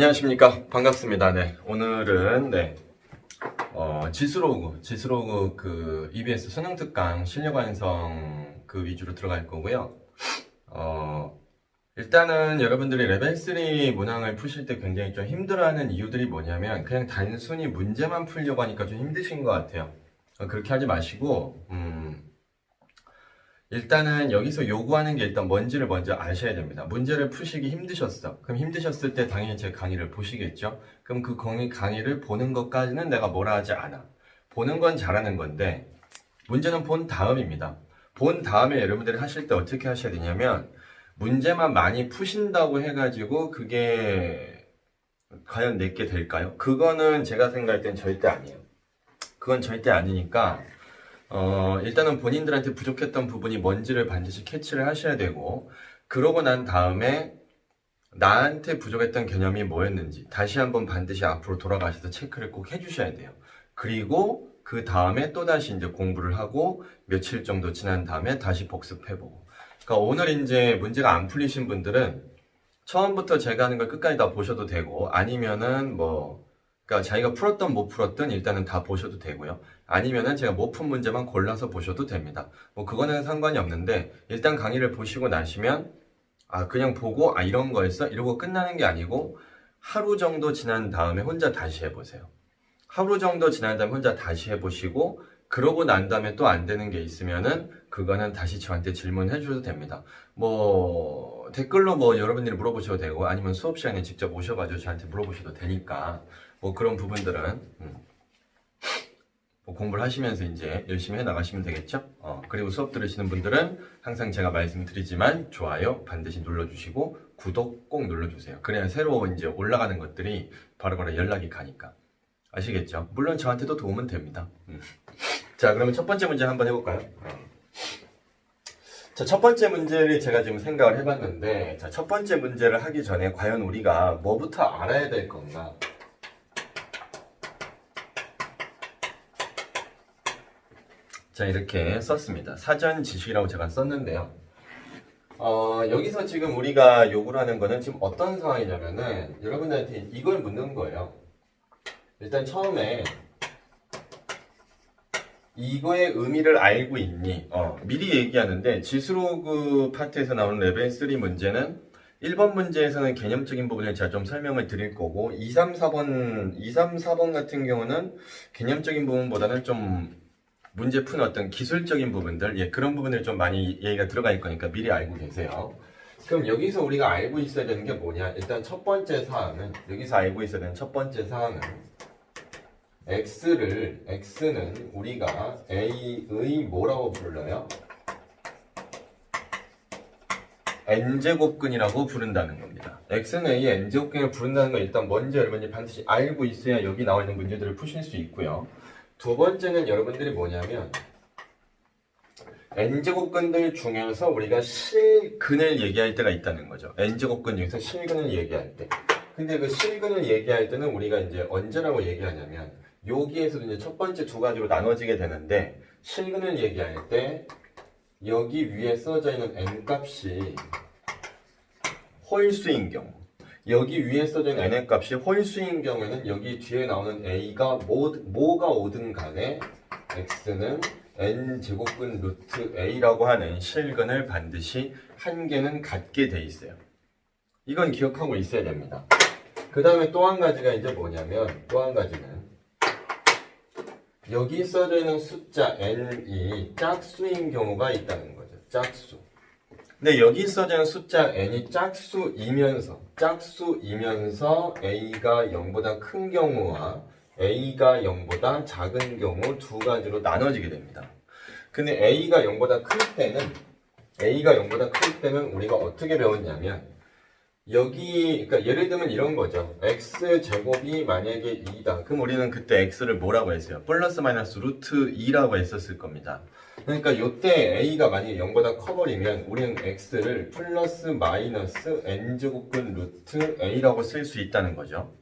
안녕하십니까. 반갑습니다. 네. 오늘은, 지수로그 그 EBS 수능 특강 실력 완성 그 위주로 들어갈 거고요. 일단은 여러분들이 레벨 3 문항을 푸실 때 굉장히 좀 힘들어하는 이유들이 뭐냐면 그냥 단순히 문제만 풀려고 하니까 좀 힘드신 것 같아요. 그렇게 하지 마시고, 일단은 여기서 요구하는 게 일단 뭔지를 먼저 아셔야 됩니다. 문제를 푸시기 힘드셨어. 그럼 힘드셨을 때 당연히 제 강의를 보시겠죠? 그럼 그 강의를 보는 것까지는 내가 뭐라 하지 않아. 보는 건 잘하는 건데, 문제는 본 다음입니다. 본 다음에 여러분들이 하실 때 어떻게 하셔야 되냐면, 문제만 많이 푸신다고 해가지고 그게 과연 내게 될까요? 그거는 제가 생각할 땐 절대 아니에요. 그건 절대 아니니까, 일단은 본인들한테 부족했던 부분이 뭔지를 반드시 캐치를 하셔야 되고, 그러고 난 다음에 나한테 부족했던 개념이 뭐였는지 다시 한번 반드시 앞으로 돌아가셔서 체크를 꼭 해주셔야 돼요. 그리고 그 다음에 또다시 이제 공부를 하고 며칠 정도 지난 다음에 다시 복습해보고. 그러니까 오늘 이제 문제가 안 풀리신 분들은 처음부터 제가 하는 걸 끝까지 다 보셔도 되고, 아니면은 그러니까 자기가 풀었던 못 풀었던 일단은 다 보셔도 되고요. 아니면은 제가 못 푼 문제만 골라서 보셔도 됩니다. 그거는 상관이 없는데, 일단 강의를 보시고 나시면 그냥 보고 이런 거였어? 이러고 끝나는 게 아니고 하루 정도 지난 다음에 혼자 다시 해보세요. 하루 정도 지난 다음에 혼자 다시 해보시고, 그러고 난 다음에 또 안 되는 게 있으면은 그거는 다시 저한테 질문해 주셔도 됩니다. 댓글로 여러분들이 물어보셔도 되고, 아니면 수업 시간에 직접 오셔가지고 저한테 물어보셔도 되니까, 그런 부분들은 공부를 하시면서 이제 열심히 해 나가시면 되겠죠? 그리고 수업 들으시는 분들은 항상 제가 말씀드리지만 좋아요 반드시 눌러주시고 구독 꼭 눌러주세요. 그래야 새로 이제 올라가는 것들이 바로바로 연락이 가니까. 아시겠죠? 물론 저한테도 도움은 됩니다. 자, 그러면 첫 번째 문제 한번 해볼까요? 자, 첫 번째 문제를 제가 지금 생각을 해봤는데, 자, 첫 번째 문제를 하기 전에 과연 우리가 뭐부터 알아야 될 건가? 자, 이렇게 썼습니다. 사전 지식이라고 제가 썼는데요. 여기서 지금 우리가 요구를 하는 거는 지금 어떤 상황이냐면은 여러분들한테 이걸 묻는 거예요. 일단 처음에 이거의 의미를 알고 있니? 미리 얘기하는데 지수로그 파트에서 나오는 레벨 3 문제는 1번 문제에서는 개념적인 부분을 제가 좀 설명을 드릴 거고 2, 3, 4번 같은 경우는 개념적인 부분보다는 좀 문제 푸는 어떤 기술적인 부분들, 그런 부분을 좀 많이 얘기가 들어갈 거니까 미리 알고 계세요. 그럼 여기서 우리가 알고 있어야 되는 게 뭐냐? 일단 첫 번째 사항은, 여기서 알고 있어야 되는 첫 번째 사항은 x는 우리가 a의 뭐라고 불러요? n제곱근이라고 부른다는 겁니다. x는 a의 n제곱근을 부른다는 건 일단 뭔지 여러분이 반드시 알고 있어야 여기 나와 있는 문제들을 푸실 수 있고요. 두 번째는 여러분들이 뭐냐면 n제곱근들 중에서 우리가 실근을 얘기할 때가 있다는 거죠. n제곱근 중에서 실근을 얘기할 때. 근데 그 실근을 얘기할 때는 우리가 이제 언제라고 얘기하냐면 여기에서도 이제 첫 번째 두 가지로 나눠지게 되는데, 실근을 얘기할 때 여기 위에 써져 있는 n값이 홀수인 경우, 여기 위에 써져 있는 n의 값이 홀수인 경우에는 여기 뒤에 나오는 a가 뭐가 오든 간에 x는 n제곱근 루트 a라고 하는 실근을 반드시 한 개는 갖게 돼 있어요. 이건 기억하고 있어야 됩니다. 그 다음에 또 한 가지가 이제 뭐냐면, 또 한 가지는 여기 써져 있는 숫자 n이 짝수인 경우가 있다는 거죠. 짝수. 근데 여기 써져 있는 숫자 n이 짝수이면서 a가 0보다 큰 경우와 a가 0보다 작은 경우 두 가지로 나눠지게 됩니다. 근데 a가 0보다 클 때는 우리가 어떻게 배웠냐면, 그러니까 예를 들면 이런 거죠. x제곱이 만약에 2다. 그럼 우리는 그때 x를 뭐라고 했어요? 플러스 마이너스 루트 2라고 했었을 겁니다. 그러니까 이때 a가 만약에 0보다 커버리면 우리는 x를 플러스 마이너스 n제곱근 루트 a라고 쓸 수 있다는 거죠.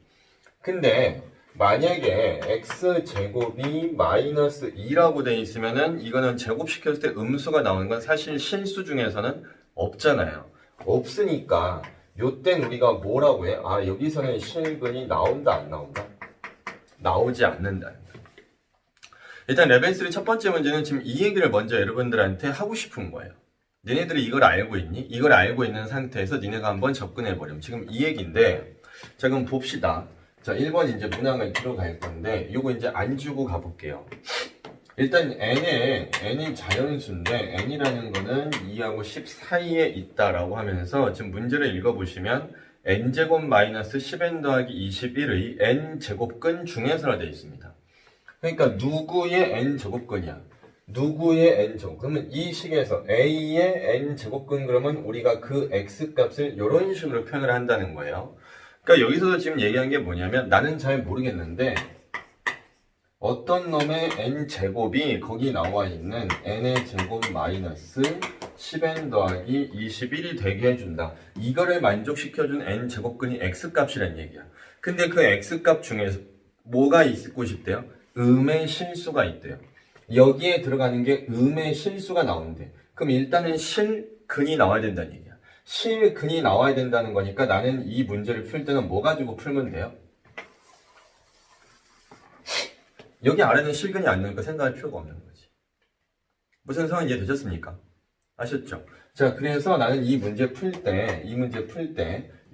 근데 만약에 x제곱이 마이너스 2라고 돼 있으면은 이거는 제곱시켰을 때 음수가 나오는 건 사실 실수 중에서는 없잖아요. 없으니까 요땐 우리가 뭐라고 해? 아, 여기서는 실근이 나온다, 안 나온다? 나오지 않는다. 일단 레벨 3 첫 번째 문제는 지금 이 얘기를 먼저 여러분들한테 하고 싶은 거예요. 니네들이 이걸 알고 있니? 이걸 알고 있는 상태에서 니네가 한번 접근해버리면 지금 이 얘기인데, 자, 그럼 봅시다. 자, 1번 이제 문항을 들어갈 건데, 요거 이제 안 주고 가볼게요. 일단 n이 자연수인데, n이라는 거는 2하고 10 사이에 있다라고 하면서, 지금 문제를 읽어보시면, n제곱 마이너스 10n 더하기 21의 n제곱근 중에서라 되어 있습니다. 그러니까 누구의 n제곱근이야? 누구의 n제곱? 그러면 이 식에서 a의 n제곱근 그러면 우리가 그 x값을 이런 식으로 표현을 한다는 거예요. 그러니까 여기서도 지금 얘기한 게 뭐냐면 나는 잘 모르겠는데 어떤 놈의 n제곱이 거기 나와 있는 n의 제곱 마이너스 10n 더하기 21이 되게 해준다. 이거를 만족시켜준 n제곱근이 x값이란 얘기야. 근데 그 x값 중에서 뭐가 있고 싶대요? 음의 실수가 있대요. 여기에 들어가는 게 음의 실수가 나오는데 그럼 일단은 실근이 나와야 된다는 얘기야. 실근이 나와야 된다는 거니까 나는 이 문제를 풀 때는 뭐 가지고 풀면 돼요? 여기 아래는 실근이 안 나오니까 생각할 필요가 없는 거지. 무슨 상황 이해되셨습니까? 아셨죠? 자, 그래서 나는 이 문제 풀 때,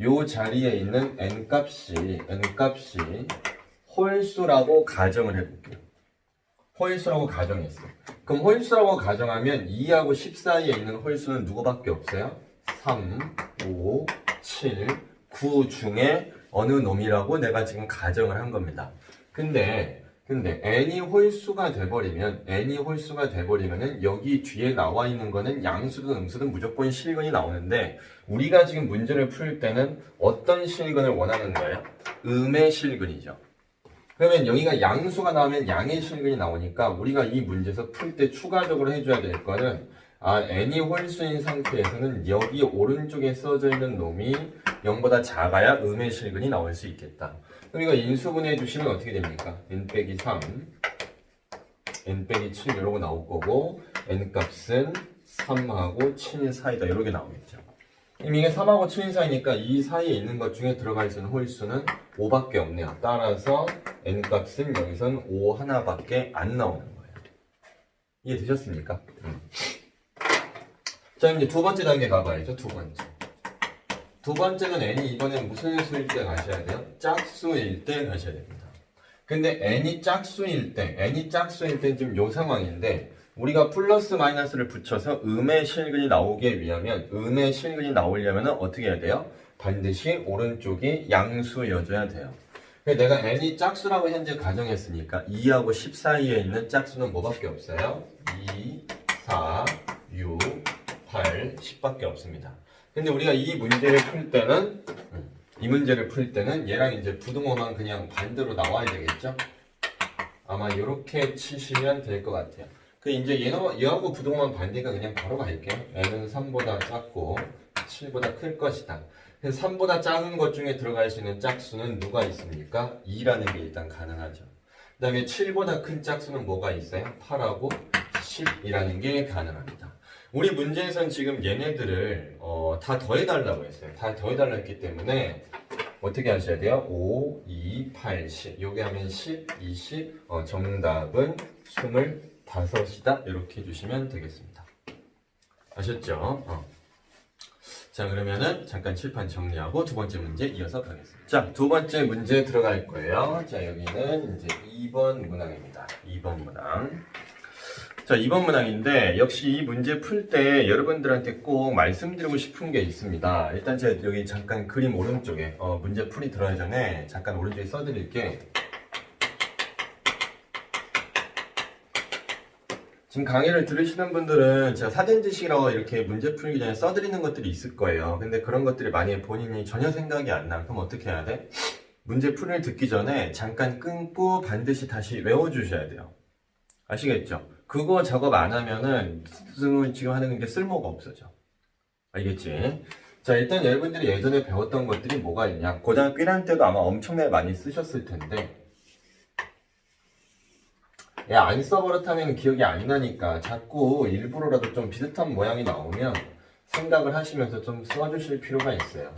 요 자리에 있는 n값이 홀수라고 가정을 해볼게요. 홀수라고 가정했어. 그럼 홀수라고 가정하면 2하고 10 사이에 있는 홀수는 누구밖에 없어요? 3, 5, 7, 9 중에 어느 놈이라고 내가 지금 가정을 한 겁니다. 근데 n이 홀수가 돼버리면은 여기 뒤에 나와 있는 거는 양수든 음수든 무조건 실근이 나오는데 우리가 지금 문제를 풀 때는 어떤 실근을 원하는 거예요? 음의 실근이죠. 그러면 여기가 양수가 나오면 양의 실근이 나오니까 우리가 이 문제에서 풀 때 추가적으로 해줘야 될 거는 n이 홀수인 상태에서는 여기 오른쪽에 써져 있는 놈이 0보다 작아야 음의 실근이 나올 수 있겠다. 그럼 이거 인수분해 해주시면 어떻게 됩니까? n 빼기 3, n 빼기 7 이러고 나올 거고 n값은 3하고 7 사이다 이렇게 나오겠죠. 그럼 이게 3하고 7 사이니까 이 사이에 있는 것 중에 들어가 있는 홀수는 5밖에 없네요. 따라서 n값은 여기선 5 하나밖에 안 나오는 거예요. 이해되셨습니까? 자, 이제 두 번째 단계 가봐야죠. 두 번째는 n이 이번엔 무슨 수일 때 가셔야 돼요? 짝수일 때 가셔야 됩니다. 근데 n이 짝수일 때 지금 요 상황인데 우리가 플러스 마이너스를 붙여서 음의 실근이 나오려면 어떻게 해야 돼요? 반드시 오른쪽이 양수여줘야 돼요. 내가 n이 짝수라고 현재 가정했으니까 2하고 10 사이에 있는 짝수는 뭐밖에 없어요? 2, 4, 6, 8, 10밖에 없습니다. 근데 우리가 이 문제를 풀 때는 얘랑 이제 부등호만 그냥 반대로 나와야 되겠죠? 아마 이렇게 치시면 될 것 같아요. 그 이제 얘하고 부등호만 반대가 그냥 바로 갈게요. n은 3보다 작고 7보다 클 것이다. 그래서 3보다 작은 것 중에 들어갈 수 있는 짝수는 누가 있습니까? 2라는 게 일단 가능하죠. 그 다음에 7보다 큰 짝수는 뭐가 있어요? 8하고 10이라는 게 가능합니다. 우리 문제에선 지금 얘네들을 다 더해달라고 했어요. 다 더해달라고 했기 때문에 어떻게 하셔야 돼요? 5, 2, 8, 10 요게 하면 10, 20 정답은 25이다 이렇게 해주시면 되겠습니다. 아셨죠? 자, 그러면은 잠깐 칠판 정리하고 두 번째 문제 이어서 가겠습니다. 자, 두 번째 문제 들어갈 거예요. 자, 여기는 이제 2번 문항입니다. 2번 문항. 자, 2번 문항인데 역시 이 문제 풀 때 여러분들한테 꼭 말씀드리고 싶은 게 있습니다. 일단 제가 여기 잠깐 그림 오른쪽에 문제 풀이 들어가기 전에 잠깐 오른쪽에 써드릴게. 지금 강의를 들으시는 분들은 제가 사전 지식이라고 이렇게 문제 풀기 전에 써드리는 것들이 있을 거예요. 근데 그런 것들이 만약에 본인이 전혀 생각이 안 나. 그럼 어떻게 해야 돼? 문제 풀이를 듣기 전에 잠깐 끊고 반드시 다시 외워주셔야 돼요. 아시겠죠? 그거 작업 안 하면은 지금 하는 게 쓸모가 없어져. 알겠지? 자, 일단 여러분들이 예전에 배웠던 것들이 뭐가 있냐? 고등학교 1학년 때도 아마 엄청나게 많이 쓰셨을 텐데 안 써버릇하면 기억이 안 나니까 자꾸 일부러라도 좀 비슷한 모양이 나오면 생각을 하시면서 좀 써주실 필요가 있어요.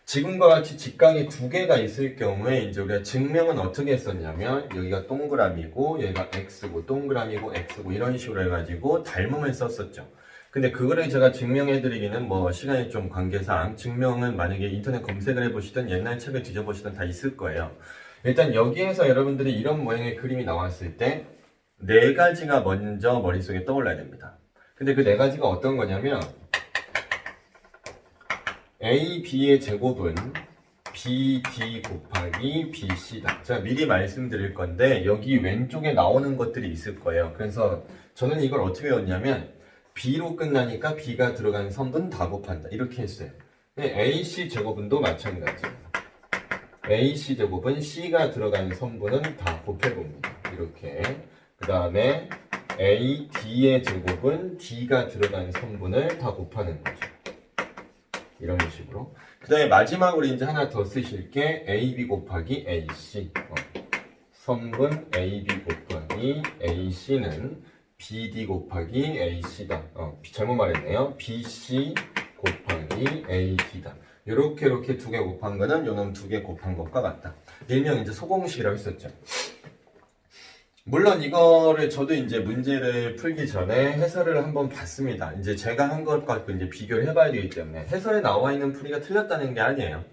지금과 같이 직각이 두 개가 있을 경우에 이제 우리가 증명은 어떻게 했었냐면 여기가 동그라미고 여기가 x고 동그라미고 x고 이런 식으로 해가지고 닮음을 썼었죠. 근데 그거를 제가 증명해드리기는 뭐 시간이 좀 관계상 증명은 만약에 인터넷 검색을 해보시든 옛날 책을 뒤져보시든 다 있을 거예요. 일단 여기에서 여러분들이 이런 모양의 그림이 나왔을 때 네 가지가 먼저 머릿속에 떠올라야 됩니다. 근데 그 네 가지가 어떤 거냐면 A, B의 제곱은 BD 곱하기 BC다. 제가 미리 말씀드릴 건데 여기 왼쪽에 나오는 것들이 있을 거예요. 그래서 저는 이걸 어떻게 외웠냐면 B로 끝나니까 B가 들어간 선분 다 곱한다. 이렇게 했어요. AC 제곱은도 마찬가지예요. AC 제곱은 C가 들어간 선분은 다 곱해봅니다. 이렇게. 그 다음에 AD의 제곱은 D가 들어간 선분을 다 곱하는 거죠. 이런 식으로. 그 다음에 마지막으로 이제 하나 더 쓰실 게 AB 곱하기 AC. 선분 AB 곱하기 AC는 BD 곱하기 AC다. 잘못 말했네요. BC 곱하기 AD다. 이렇게 두 개 곱한 거는 요놈 두 개 곱한 것과 같다. 일명 이제 소공식이라고 했었죠. 물론 이거를 저도 이제 문제를 풀기 전에 해설을 한번 봤습니다. 이제 제가 한 것 갖고 이제 비교를 해봐야 되기 때문에 해설에 나와 있는 풀이가 틀렸다는 게 아니에요.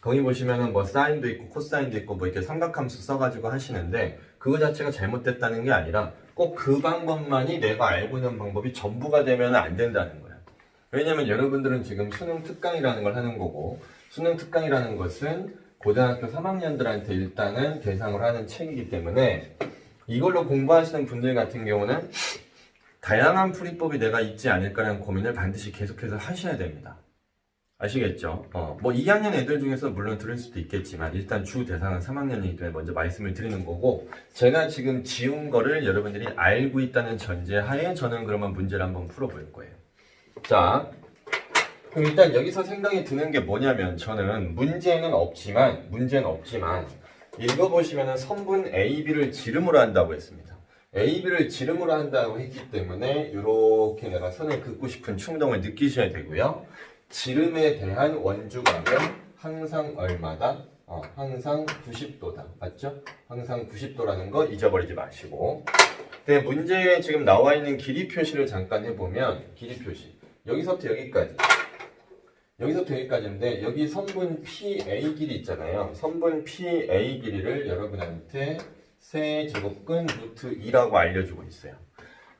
거기 보시면은 뭐 사인도 있고 코사인도 있고 뭐 이렇게 삼각함수 써가지고 하시는데 그거 자체가 잘못됐다는 게 아니라 꼭 그 방법만이 내가 알고 있는 방법이 전부가 되면 안 된다는 거예요. 왜냐면 여러분들은 지금 수능 특강이라는 걸 하는 거고 수능 특강이라는 것은 고등학교 3학년들한테 일단은 대상으로 하는 책이기 때문에 이걸로 공부하시는 분들 같은 경우는 다양한 풀이법이 내가 있지 않을까라는 고민을 반드시 계속해서 하셔야 됩니다. 아시겠죠? 뭐 2학년 애들 중에서 물론 들을 수도 있겠지만 일단 주 대상은 3학년이기 때문에 먼저 말씀을 드리는 거고 제가 지금 지운 거를 여러분들이 알고 있다는 전제하에 저는 그러면 문제를 한번 풀어볼 거예요. 자, 그럼 일단 여기서 생각이 드는 게 뭐냐면 저는 문제는 없지만 읽어보시면은 선분 AB를 지름으로 한다고 했습니다. AB를 지름으로 한다고 했기 때문에 이렇게 내가 선을 긋고 싶은 충동을 느끼셔야 되고요. 지름에 대한 원주각은 항상 얼마다? 항상 90도다. 맞죠? 항상 90도라는 거 잊어버리지 마시고. 근데 문제에 지금 나와 있는 길이 표시를 잠깐 해보면 길이 표시. 여기서부터 여기까지. 여기서부터 여기까지인데 여기 선분 PA 길이 있잖아요. 선분 PA 길이를 여러분한테 세제곱근 루트 2라고 알려주고 있어요.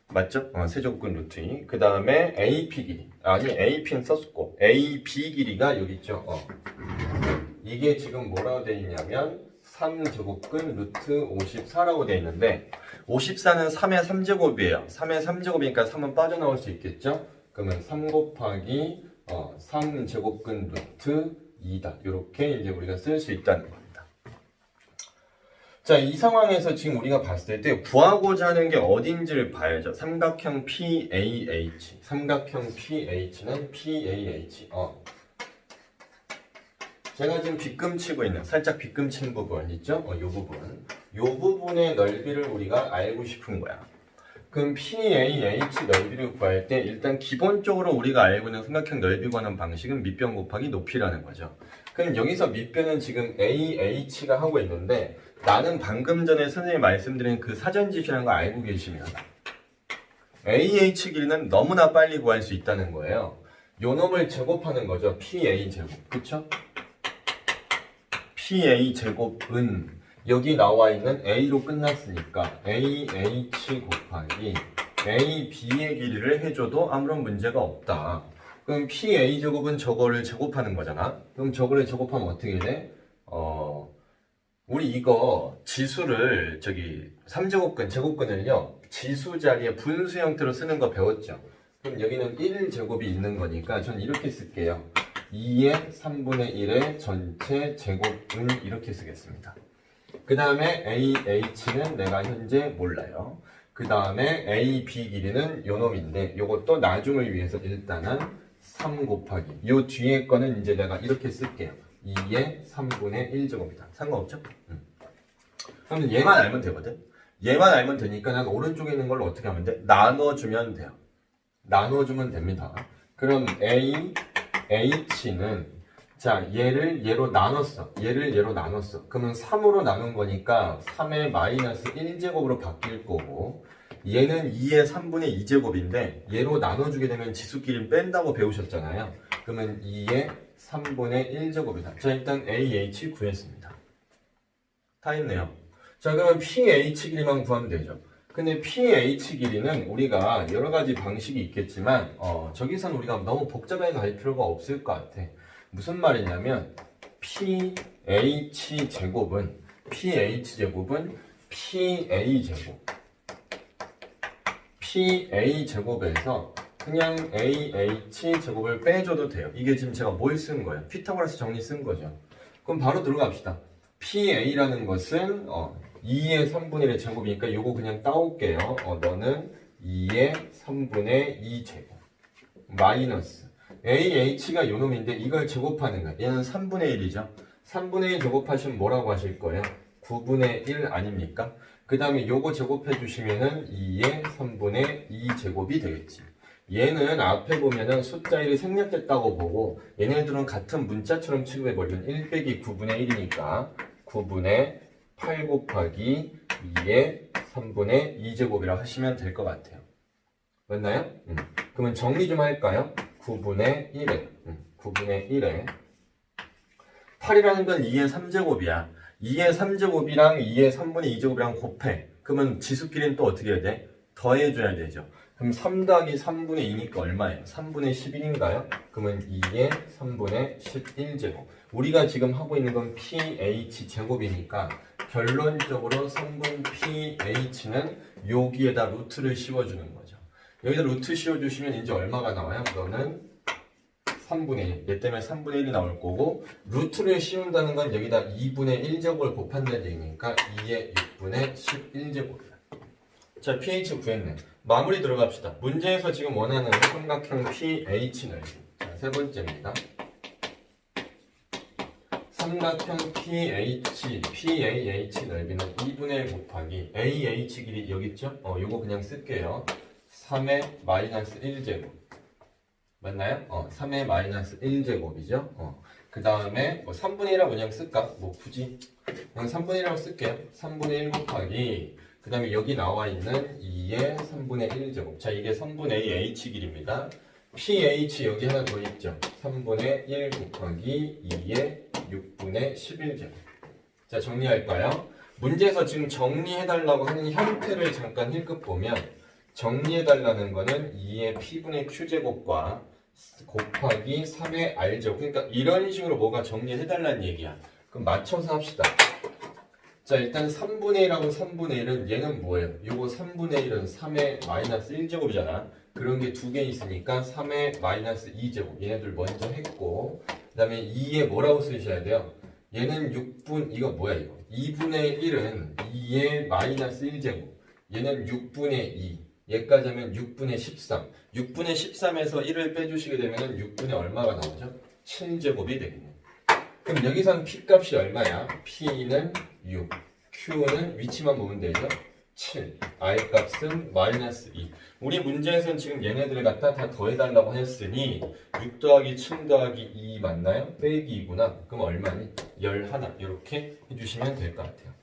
맞죠? 세제곱근 루트 2. 그 다음에 AP 길이. 아니 AP는 썼고 AB 길이가 여기 있죠. 이게 지금 뭐라고 되어 있냐면 3제곱근 루트 54라고 되어 있는데 54는 3의 3제곱이에요. 3의 3제곱이니까 3은 빠져나올 수 있겠죠? 그러면 3 곱하기 3제곱근 루트 2다. 이렇게 이제 우리가 쓸 수 있다는 겁니다. 자, 이 상황에서 지금 우리가 봤을 때 구하고자 하는 게 어딘지를 봐야죠. 삼각형 PAH. 삼각형 PH는 PAH. 제가 지금 빗금치고 있는, 살짝 빗금친 부분 있죠? 이 부분. 이 부분의 넓이를 우리가 알고 싶은 거야. 그럼 PAH 넓이를 구할 때 일단 기본적으로 우리가 알고 있는 삼각형 넓이 구하는 방식은 밑변 곱하기 높이라는 거죠. 그럼 여기서 밑변은 지금 AH가 하고 있는데 나는 방금 전에 선생님이 말씀드린 그 사전지시라는 거 알고 계시면 AH 길이는 너무나 빨리 구할 수 있다는 거예요. 요 놈을 제곱하는 거죠. PA 제곱. 그쵸? PA 제곱은 여기 나와 있는 A로 끝났으니까 AH 곱하기 AB의 길이를 해줘도 아무런 문제가 없다. 그럼 PA 제곱은 저거를 제곱하는 거잖아. 그럼 저거를 제곱하면 어떻게 돼? 우리 이거 지수를 저기 3제곱근, 제곱근을요 지수 자리에 분수 형태로 쓰는 거 배웠죠. 그럼 여기는 1제곱이 있는 거니까 저는 이렇게 쓸게요. 2의 3분의 1의 전체 제곱은 이렇게 쓰겠습니다. 그 다음에 AH는 내가 현재 몰라요. 그 다음에 AB 길이는 요 놈인데 요것도 나중을 위해서 일단은 3 곱하기 요 뒤에 거는 이제 내가 이렇게 쓸게요. 2의 3분의 1제곱이다. 상관없죠? 그러면 얘만 알면 되거든. 얘만 알면 되니까 난 오른쪽에 있는 걸 어떻게 하면 돼? 나눠주면 돼요. 나눠주면 됩니다. 그럼 H는 자, 얘를 얘로 나눴어. 얘를 얘로 나눴어. 그러면 3으로 나눈 거니까 3의 마이너스 1제곱으로 바뀔 거고, 얘는 2의 3분의 2제곱인데 얘로 나눠주게 되면 지수끼리 뺀다고 배우셨잖아요. 그러면 2의 3분의 1제곱이다. 자, 일단 AH 구했습니다. 다 했네요. 자, 그러면 PH 길이만 구하면 되죠. 근데 PH 길이는 우리가 여러 가지 방식이 있겠지만 저기서는 우리가 너무 복잡하게 갈 필요가 없을 것 같아. 무슨 말이냐면 PH 제곱은 PA 제곱에서 그냥 AH 제곱을 빼줘도 돼요. 이게 지금 제가 뭘 쓴 거예요? 피타고라스 정리 쓴 거죠. 그럼 바로 들어갑시다. PA라는 것은 2의 3분의 1의 제곱이니까 이거 그냥 따올게요. 너는 2의 3분의 2 제곱 마이너스 AH가 요 놈인데 이걸 제곱하는 거야. 얘는 3분의 1이죠. 3분의 1 제곱하시면 뭐라고 하실 거예요? 9분의 1 아닙니까? 그 다음에 요거 제곱해 주시면은 2의 3분의 2 제곱이 되겠지. 얘는 앞에 보면은 숫자 1이 생략됐다고 보고 얘네들은 같은 문자처럼 취급해버리면 1 빼기 9분의 1이니까 9분의 8 곱하기 2의 3분의 2제곱이라고 하시면 될 것 같아요. 맞나요? 그러면 정리 좀 할까요? 9분의 1에 8이라는 건 2의 3제곱이야. 2의 3제곱이랑 2의 3분의 2제곱이랑 곱해. 그러면 지수끼리는 또 어떻게 해야 돼? 더해줘야 되죠. 그럼 3 더하기 3분의 2니까 얼마예요? 3분의 11인가요? 그러면 2의 3분의 11제곱. 우리가 지금 하고 있는 건 pH 제곱이니까 결론적으로 성분 pH는 여기에다 루트를 씌워주는 거죠. 여기다 루트 씌워주시면 이제 얼마가 나와요? 너는 3분의 1. 얘 때문에 3분의 1이 나올 거고 루트를 씌운다는 건 여기다 2분의 1제곱을 곱한다는 얘기니까 2의 6분의 11제곱이야. 자, pH 구했네. 마무리 들어갑시다. 문제에서 지금 원하는 삼각형 pH 넓이. 자, 세 번째입니다. 삼각형 PAH 넓이는 2분의 1 곱하기 AH 길이 여기 있죠? 요거 그냥 쓸게요. 3의 마이너스 1제곱. 맞나요? 3의 마이너스 1제곱이죠? 그 다음에 3분의 1이라고 그냥 쓸까? 뭐 굳이 그냥 3분의 1이라고 쓸게요. 3분의 1 곱하기 그 다음에 여기 나와 있는 2의 3분의 1제곱. 자, 이게 3분의 H 길입니다. pH 여기 하나 더 있죠. 3분의 1 곱하기 2의 6분의 11제곱. 자, 정리할까요? 문제에서 지금 정리해달라고 하는 형태를 잠깐 1급 보면 정리해달라는 거는 2의 p분의 q제곱과 곱하기 3의 r제곱. 그러니까 이런 식으로 뭐가 정리해달라는 얘기야. 그럼 맞춰서 합시다. 자, 일단 3분의 1하고 3분의 1은 얘는 뭐예요? 요거 3분의 1은 3의 마이너스 1제곱이잖아. 그런 게 두 개 있으니까 3의 마이너스 2제곱. 얘네들 먼저 했고 그 다음에 2에 뭐라고 쓰셔야 돼요? 얘는 6분, 이거 뭐야 이거? 2분의 1은 2의 마이너스 1제곱. 얘는 6분의 2. 얘까지 하면 6분의 13. 6분의 13에서 1을 빼주시게 되면 6분의 얼마가 나오죠? 7제곱이 되겠네요. 그럼 여기선 P 값이 얼마야? P는 6, Q는 위치만 보면 되죠? 7, I 값은 마이너스 2. 우리 문제에서는 지금 얘네들을 갖다 다 더해달라고 했으니 6 더하기 7 더하기 2 맞나요? 빼기 2구나. 그럼 얼마니? 11. 이렇게 해주시면 될 것 같아요.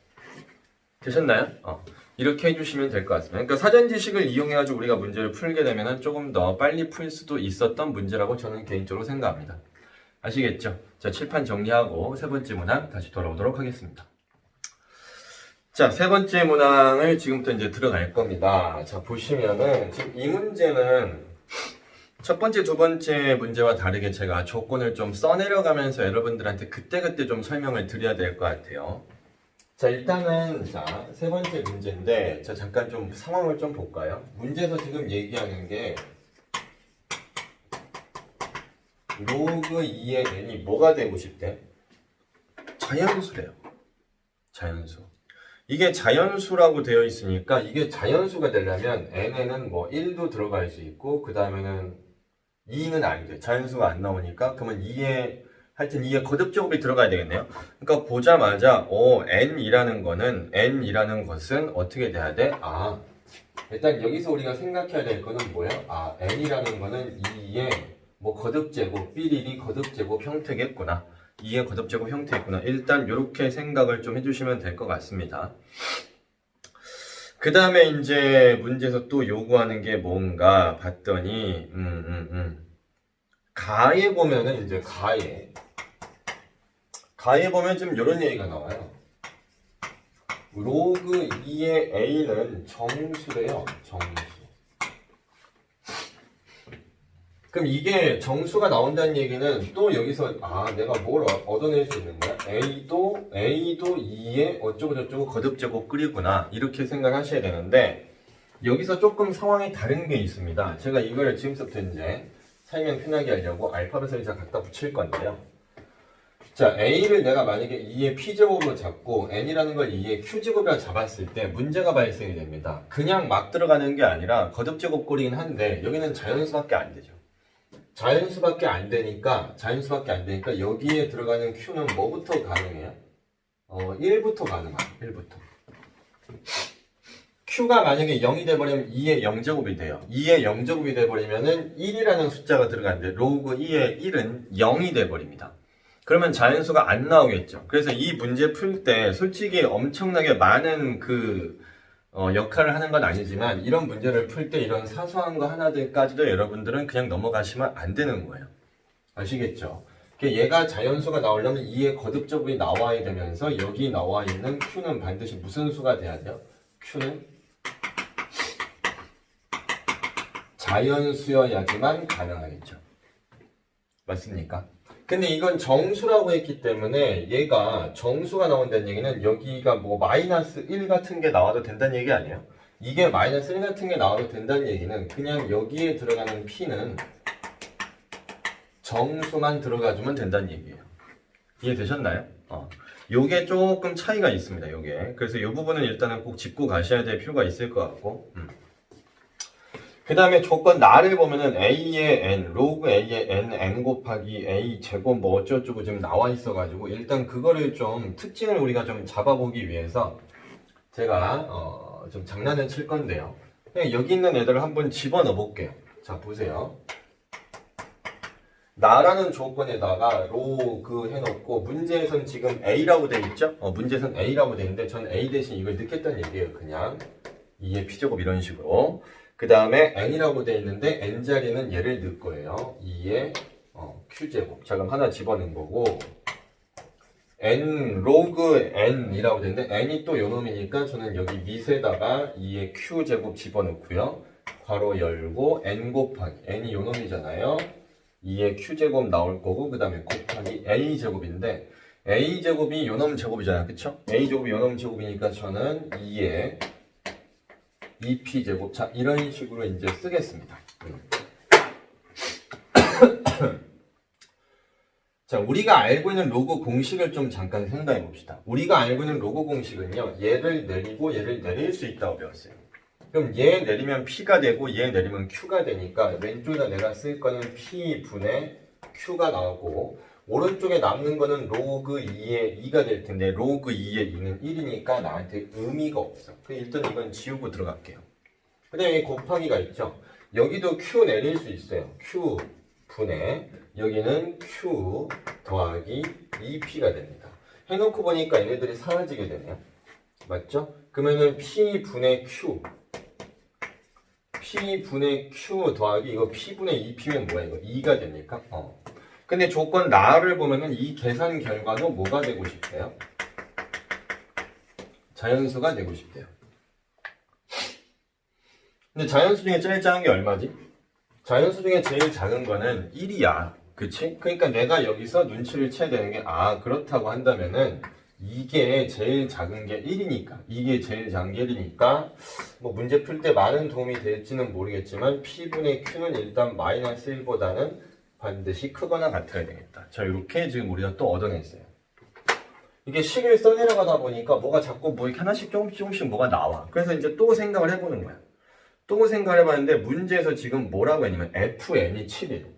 되셨나요? 이렇게 해주시면 될 것 같습니다. 그러니까 사전 지식을 이용해가지고 우리가 문제를 풀게 되면 조금 더 빨리 풀 수도 있었던 문제라고 저는 개인적으로 생각합니다. 아시겠죠? 자, 칠판 정리하고 세 번째 문항 다시 돌아오도록 하겠습니다. 자, 세 번째 문항을 지금부터 이제 들어갈 겁니다. 자, 보시면은 지금 이 문제는 첫 번째, 두 번째 문제와 다르게 제가 조건을 좀 써내려가면서 여러분들한테 그때그때 좀 설명을 드려야 될 것 같아요. 자, 일단은 자, 세 번째 문제인데 자, 잠깐 좀 상황을 좀 볼까요? 문제에서 지금 얘기하는 게 로그 2의 n이 뭐가 되고 싶대? 자연수래요. 자연수. 이게 자연수라고 되어 있으니까 이게 자연수가 되려면 n에는 뭐 1도 들어갈 수 있고 그 다음에는 2는 안 돼. 자연수가 안 나오니까 그러면 2에 하여튼 2에 거듭제곱이 들어가야 되겠네요. 그러니까 보자마자 n이라는 것은 어떻게 돼야 돼? 일단 여기서 우리가 생각해야 될 거는 뭐야? n이라는 거는 2의 뭐 거듭제곱, 삐리리 거듭제곱 형태겠구나. 2의 거듭제곱 형태였구나. 일단 이렇게 생각을 좀 해주시면 될 것 같습니다. 그 다음에 이제 문제에서 또 요구하는 게 뭔가 봤더니 가에 보면은 이제 가에 보면 좀 이런 얘기가 나와요. 로그 2의 a는 정수래요. 정수. 그럼 이게 정수가 나온다는 얘기는 또 여기서 내가 뭘 얻어낼 수 있는 거야? a도 2의 어쩌고저쩌고 거듭제곱 끓이구나 이렇게 생각하셔야 되는데 여기서 조금 상황이 다른 게 있습니다. 제가 이걸 지금부터 이제 설명 편하게 하려고 알파벳을 이제 갖다 붙일 건데요. 자, a를 내가 만약에 2의 p제곱으로 잡고 n이라는 걸 2의 q제곱이라 잡았을 때 문제가 발생이 됩니다. 그냥 막 들어가는 게 아니라 거듭제곱 꼴이긴 한데 여기는 자연수밖에 안 되죠. 자연수밖에 안 되니까 여기에 들어가는 q는 뭐부터 가능해요? 1부터 가능해요. 1부터. q가 만약에 0이 돼버리면 2의 0제곱이 돼요. 2의 0제곱이 돼버리면은 1이라는 숫자가 들어가는데 로그 2의 1은 0이 돼버립니다. 그러면 자연수가 안 나오겠죠. 그래서 이 문제 풀 때 솔직히 엄청나게 많은 역할을 하는 건 아니지만 이런 문제를 풀 때 이런 사소한 거 하나들까지도 여러분들은 그냥 넘어가시면 안 되는 거예요. 아시겠죠? 얘가 자연수가 나오려면 2의 거듭제곱이 나와야 되면서 여기 나와 있는 q는 반드시 무슨 수가 돼야 돼요? q는 자연수여야지만 가능하겠죠. 맞습니까? 근데 이건 정수라고 했기 때문에 얘가 정수가 나온다는 얘기는 여기가 뭐 마이너스 1 같은 게 나와도 된다는 얘기 아니에요? 이게 마이너스 1 같은 게 나와도 된다는 얘기는 그냥 여기에 들어가는 p는 정수만 들어가주면 된다는 얘기예요. 이해되셨나요? 요게 조금 차이가 있습니다. 요게. 그래서 이 부분은 일단은 꼭 짚고 가셔야 될 필요가 있을 것 같고. 그 다음에 조건 나를 보면은 a의 n, 로그 a의 n 곱하기 a 제곱 뭐 어쩌고저쩌고 지금 나와 있어가지고 일단 그거를 좀 특징을 우리가 좀 잡아보기 위해서 제가 좀 장난을 칠 건데요. 그냥 여기 있는 애들을 한번 집어넣어 볼게요. 자, 보세요. 나라는 조건에다가 로그 해놓고 문제에선 지금 a라고 돼 있죠? 문제에선 a라고 돼 있는데 전 a 대신 이걸 넣겠다는 얘기예요. 그냥 2의 p제곱 이런 식으로. 그 다음에 n이라고 되어 있는데 n 자리는 얘를 넣을 거예요. 2의 q제곱. 자, 그럼 하나 집어넣은 거고 n 로그 n이라고 되어 있는데 n이 또 요놈이니까 저는 여기 밑에다가 2의 q제곱 집어넣고요. 괄호 열고 n 곱하기 n이 요놈이잖아요. 2의 q제곱 나올 거고 그 다음에 곱하기 a제곱인데 a제곱이 요놈 제곱이잖아요. 그쵸? a제곱이 요놈 제곱이니까 저는 2의 2p제곱. 자, 이런 식으로 이제 쓰겠습니다. 자, 우리가 알고 있는 로그 공식을 좀 잠깐 생각해 봅시다. 우리가 알고 있는 로그 공식은요, 얘를 내리고 얘를 내릴 수 있다고 배웠어요. 그럼 얘 내리면 p가 되고 얘 내리면 q가 되니까 왼쪽에다 내가 쓸 거는 p분의 q가 나오고 오른쪽에 남는 거는 로그 2의 2가 될 텐데 로그 2의 2는 1이니까 나한테 의미가 없어. 그럼 일단 이건 지우고 들어갈게요. 그 다음에 곱하기가 있죠. 여기도 q 내릴 수 있어요. q 분의 여기는 q 더하기 2p가 됩니다. 해놓고 보니까 얘네들이 사라지게 되네요. 맞죠? 그러면은 p 분의 q 더하기 이거 p분의 2p면 뭐야 이거 2가 됩니까? 근데 조건 나를 보면은 이 계산 결과도 뭐가 되고 싶대요? 자연수가 되고 싶대요. 근데 자연수 중에 제일 작은 게 얼마지? 자연수 중에 제일 작은 거는 1이야. 그치? 그러니까 내가 여기서 눈치를 채야 되는 게 그렇다고 한다면은 이게 제일 작은 게 1이니까 이게 제일 작은 게 1이니까 뭐 문제 풀 때 많은 도움이 될지는 모르겠지만 p분의 q는 일단 마이너스 1보다는 반드시 크거나 같아야 되겠다. 자, 이렇게 지금 우리가 또 얻어냈어요. 이게 식을 써내려가다 보니까 뭐가 자꾸 뭐 이렇게 하나씩 조금씩 뭐가 나와. 그래서 이제 또 생각을 해보는 거야. 또 생각을 해봤는데 문제에서 지금 뭐라고 했냐면 fn이 7이에요.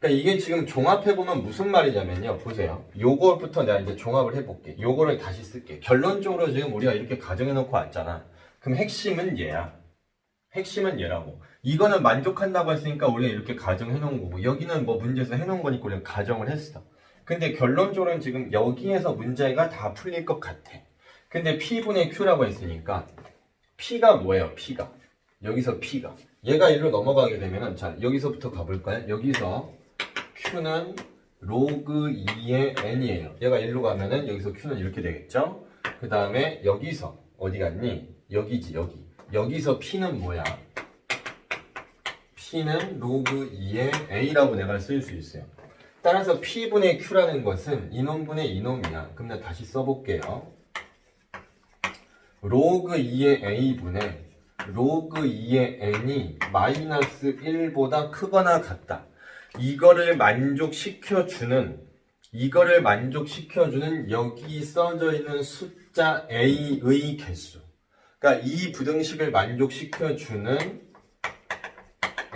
그러니까 이게 지금 종합해보면 무슨 말이냐면요. 보세요. 요거부터 내가 이제 종합을 해볼게. 요거를 다시 쓸게. 결론적으로 지금 우리가 이렇게 가정해놓고 왔잖아. 그럼 핵심은 얘야. 핵심은 얘라고. 이거는 만족한다고 했으니까 우리가 이렇게 가정해 놓은 거고, 여기는 뭐 문제에서 해 놓은 거니까 우리가 가정을 했어. 근데 결론적으로는 지금 여기에서 문제가 다 풀릴 것 같아. 근데 P분의 Q라고 했으니까 P가 뭐예요? P가. 여기서 P가. 얘가 일로 넘어가게 되면은, 자, 여기서부터 가볼까요? 여기서 Q는 로그 2의 N이에요. 얘가 일로 가면은 여기서 Q는 이렇게 되겠죠? 그 다음에 여기서 어디 갔니? 여기지, 여기. 여기서 P는 뭐야? P는 로그 2의 A라고 내가 쓸 수 있어요. 따라서 P분의 Q라는 것은 이놈분의 이놈이야. 그럼 내가 다시 써볼게요. 로그 2의 A분의 로그 2의 N이 마이너스 1보다 크거나 같다. 이거를 만족시켜주는 여기 써져 있는 숫자 A의 개수. 그러니까 이 부등식을 만족시켜주는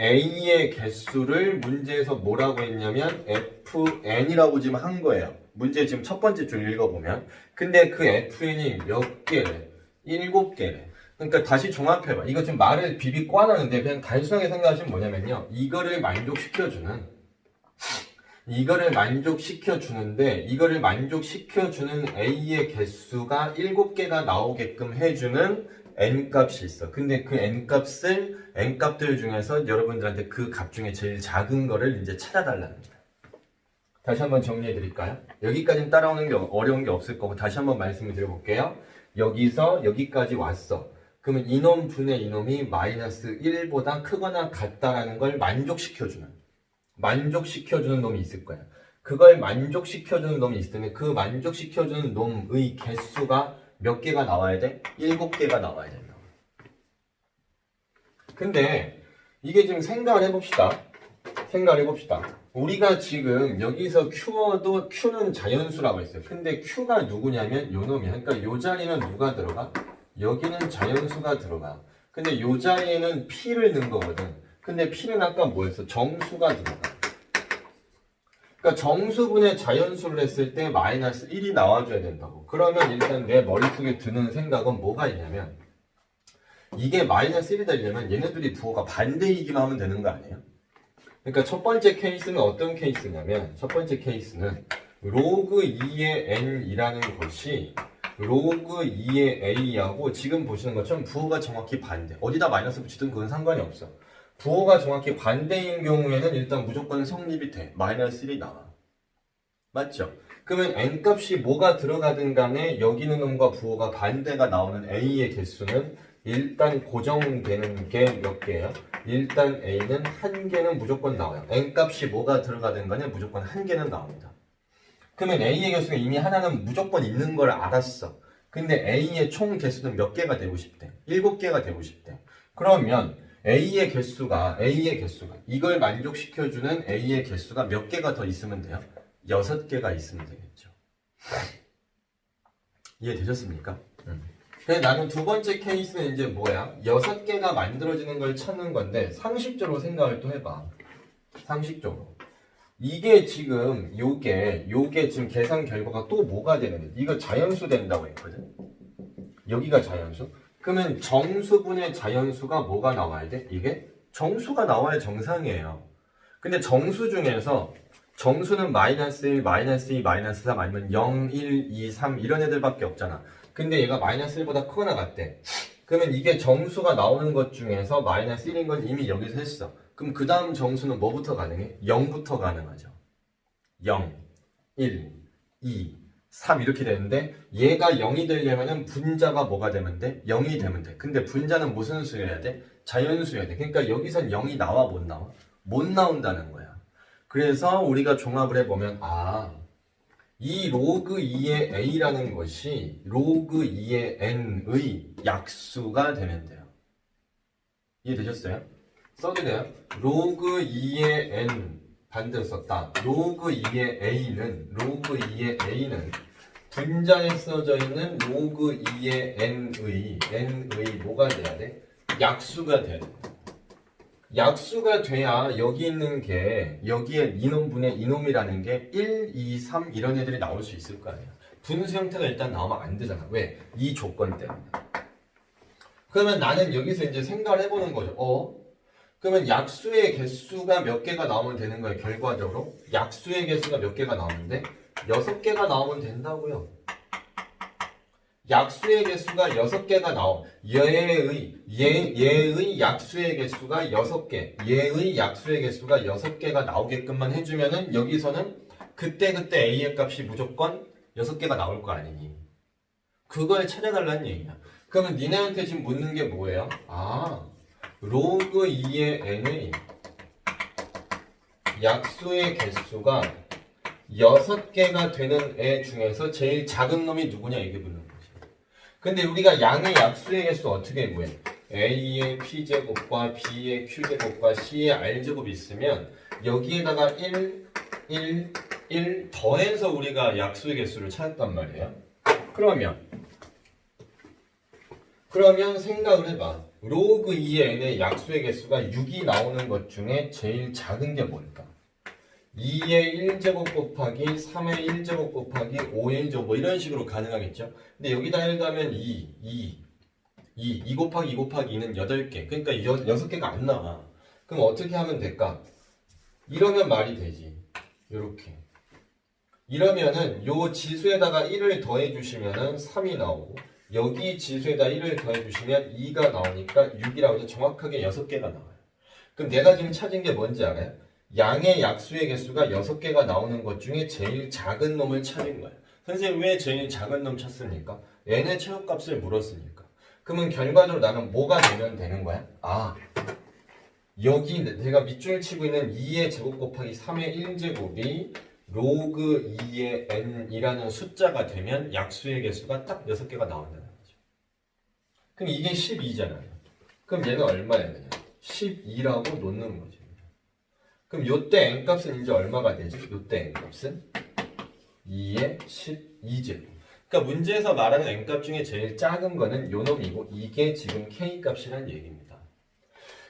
A의 개수를 문제에서 뭐라고 했냐면 FN이라고 지금 한 거예요. 문제 지금 첫 번째 줄 읽어보면. 근데 그 FN이 몇 개래? 7개래. 그러니까 다시 종합해봐. 이거 지금 말을 비비 꽈놨는데 그냥 단순하게 생각하시면 뭐냐면요. 이거를 만족시켜주는 A의 개수가 7개가 나오게끔 해주는 N값이 있어. 근데 그 N값들 중에서 여러분들한테 그 값 중에 제일 작은 거를 이제 찾아달라는 거야. 다시 한번 정리해 드릴까요? 여기까지는 따라오는 게 어려운 게 없을 거고 다시 한번 말씀을 드려볼게요. 여기서 여기까지 왔어. 그러면 이놈 분의 이놈이 마이너스 1보다 크거나 같다라는 걸 만족시켜주는 놈이 있을 거야. 그걸 만족시켜주는 놈이 있을 텐데 그 만족시켜주는 놈의 개수가 몇 개가 나와야 돼? 7개가 나와야 된다. 근데 이게 지금 생각을 해봅시다. 우리가 지금 여기서 Q어도 Q는 자연수라고 했어요. 근데 Q가 누구냐면 요 놈이야. 그러니까 요 자리는 누가 들어가? 여기는 자연수가 들어가. 근데 요 자리에는 P를 넣은 거거든. 근데 P는 아까 뭐였어? 정수가 들어가. 그러니까 정수분의 자연수를 했을 때 마이너스 1이 나와줘야 된다고. 그러면 일단 내 머릿속에 드는 생각은 뭐가 있냐면 이게 마이너스 1이 되려면 얘네들이 부호가 반대이기만 하면 되는 거 아니에요? 그러니까 첫 번째 케이스는 어떤 케이스냐면 첫 번째 케이스는 로그 2의 n이라는 것이 로그 2의 a하고 지금 보시는 것처럼 부호가 정확히 반대. 어디다 마이너스 붙이든 그건 상관이 없어. 부호가 정확히 반대인 경우에는 일단 무조건 성립이 돼. 마이너스 1이 나와. 맞죠? 그러면 n값이 뭐가 들어가든 간에 여기 있는 놈과 부호가 반대가 나오는 a의 개수는 일단 고정되는 게 몇 개예요? 일단 a는 한 개는 무조건 나와요. n값이 뭐가 들어가든 간에 무조건 한 개는 나옵니다. 그러면 a의 개수가 이미 하나는 무조건 있는 걸 알았어. 근데 a의 총 개수는 몇 개가 되고 싶대? 7개가 되고 싶대. 그러면 A의 개수가 이걸 만족시켜주는 A의 개수가 몇 개가 더 있으면 돼요? 6개가 있으면 되겠죠. 이해되셨습니까? 그래서 나는 두 번째 케이스는 이제 뭐야? 6개가 만들어지는 걸 찾는 건데 상식적으로 생각을 또 해봐. 상식적으로. 이게 지금 요게 지금 계산 결과가 또 뭐가 되는데 이거 자연수 된다고 했거든. 여기가 자연수. 그러면 정수분의 자연수가 뭐가 나와야 돼? 이게 정수가 나와야 정상이에요. 근데 정수 중에서 정수는 마이너스 1, 마이너스 2, 마이너스 3 아니면 0, 1, 2, 3 이런 애들밖에 없잖아. 근데 얘가 마이너스 1보다 크거나 같대. 그러면 이게 정수가 나오는 것 중에서 마이너스 1인 건 이미 여기서 했어. 그럼 그 다음 정수는 뭐부터 가능해? 0부터 가능하죠. 0, 1, 2, 3 이렇게 되는데 얘가 0이 되려면 분자가 뭐가 되면 돼? 0이 되면 돼. 근데 분자는 무슨 수여야 돼? 자연수여야 돼. 그러니까 여기선 0이 나와 못 나와? 못 나온다는 거야. 그래서 우리가 종합을 해보면 이 로그 2의 a라는 것이 로그 2의 n의 약수가 되면 돼요. 이해되셨어요? 써도 돼요? 로그 2의 n 반대로 썼다. 로그 2의 A는 분자에 써져 있는 로그 2의 n의 뭐가 돼야 돼? 약수가 돼야 돼. 약수가 돼야 여기 있는 게 여기에 이놈분의 이놈이라는 게 1, 2, 3 이런 애들이 나올 수 있을 거 아니야. 분수 형태가 일단 나오면 안 되잖아. 왜? 이 조건 때문에. 그러면 나는 여기서 이제 생각을 해보는 거죠. 그러면 약수의 개수가 몇 개가 나오면 되는 거예요, 결과적으로. 약수의 개수가 몇 개가 나오는데 6개가 나오면 된다고요. 약수의 개수가 6개가 얘의 약수의 개수가 6개, 얘의 약수의 개수가 6개가 나오게끔만 해주면은 여기서는 그때그때 A의 값이 무조건 6개가 나올 거 아니니. 그걸 찾아달라는 얘기야. 그러면 니네한테 지금 묻는 게 뭐예요? 로그 2의 n의 약수의 개수가 6개가 되는 애 중에서 제일 작은 놈이 누구냐 이게 묻는 거지. 근데 우리가 양의 약수의 개수 어떻게 구해? A의 P제곱과 B의 Q제곱과 C의 R제곱이 있으면 여기에다가 1 더해서 우리가 약수의 개수를 찾았단 말이에요. 그러면 생각을 해봐. 로그 2의 n의 약수의 개수가 6이 나오는 것 중에 제일 작은 게 뭘까? 2의 1제곱 곱하기 3의 1제곱 곱하기 5의 1제곱 뭐 이런 식으로 가능하겠죠? 근데 여기다 1 가면 2 곱하기 2 곱하기 2는 8개. 그러니까 6개가 안 나와. 그럼 어떻게 하면 될까? 이러면 말이 되지. 요렇게. 이러면은 요 지수에다가 1을 더해 주시면은 3이 나오고 여기 지수에다 1을 더해 주시면 2가 나오니까 6이라고 해서 정확하게 6개가 나와요. 그럼 내가 지금 찾은 게 뭔지 알아요? 양의 약수의 개수가 6개가 나오는 것 중에 제일 작은 놈을 찾은 거예요. 선생님 왜 제일 작은 놈 찾습니까? n의 최소값을 물었으니까. 그러면 결과적으로 나는 뭐가 되면 되는 거야? 여기 내가 밑줄 치고 있는 2의 제곱 곱하기 3의 1제곱이 로그 2의 n이라는 숫자가 되면 약수의 개수가 딱 6개가 나온다는 거죠. 그럼 이게 12잖아요. 그럼 얘는 얼마야 되냐? 12라고 놓는 거죠. 그럼 요때 n값은 이제 얼마가 되지? 요때 n값은 2의 12제곱. 그러니까 문제에서 말하는 n값 중에 제일 작은 거는 요 놈이고 이게 지금 k값이라는 얘기입니다.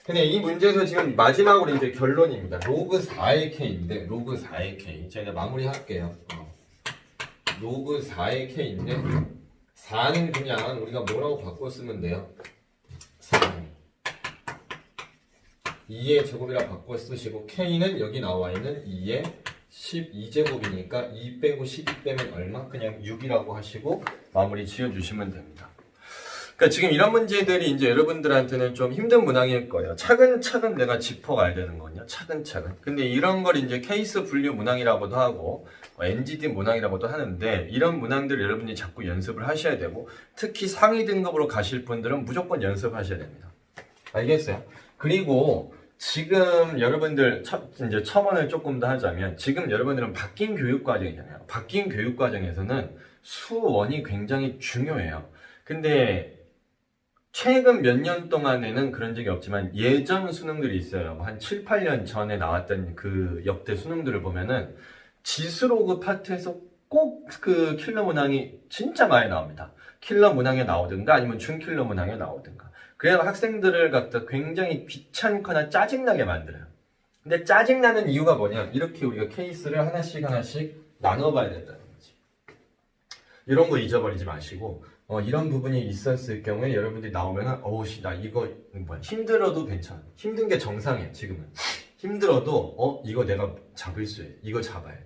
근데 이 문제에서 지금 마지막으로 이제 결론입니다. 로그 4의 k인데 로그 4의 k 제가 마무리 할게요. 로그 4의 k인데 4는 그냥 우리가 뭐라고 바꿔 쓰면 돼요? 4 2의 제곱이라 바꿔 쓰시고 k는 여기 나와 있는 2의 12제곱이니까 2 빼고 12 빼면 얼마? 그냥 6이라고 하시고 마무리 지어주시면 됩니다. 그러니까 지금 이런 문제들이 이제 여러분들한테는 좀 힘든 문항일 거예요. 차근차근 내가 짚어가야 되는 거냐, 차근차근. 근데 이런 걸 이제 케이스 분류 문항이라고도 하고, NGT 문항이라고도 하는데, 이런 문항들을 여러분이 자꾸 연습을 하셔야 되고, 특히 상위 등급으로 가실 분들은 무조건 연습하셔야 됩니다. 알겠어요? 그리고 지금 여러분들 이제 첨언을 조금 더 하자면, 지금 여러분들은 바뀐 교육 과정이잖아요. 바뀐 교육 과정에서는 수원이 굉장히 중요해요. 근데 최근 몇 년 동안에는 그런 적이 없지만 예전 수능들이 있어요. 한 7, 8년 전에 나왔던 그 역대 수능들을 보면은 지수로그 파트에서 꼭 그 킬러 문항이 진짜 많이 나옵니다. 킬러 문항에 나오든가 아니면 준킬러 문항에 나오든가. 그래야 학생들을 갖다 굉장히 귀찮거나 짜증나게 만들어요. 근데 짜증나는 이유가 뭐냐? 이렇게 우리가 케이스를 하나씩 나눠봐야 된다는 거지. 이런 거 잊어버리지 마시고 이런 부분이 있었을 경우에 여러분들이 나오면은 나 이거 뭐야 힘들어도 괜찮아. 힘든 게 정상이야 지금은. 힘들어도 이거 내가 잡을 수 있어. 이거 잡아야 돼.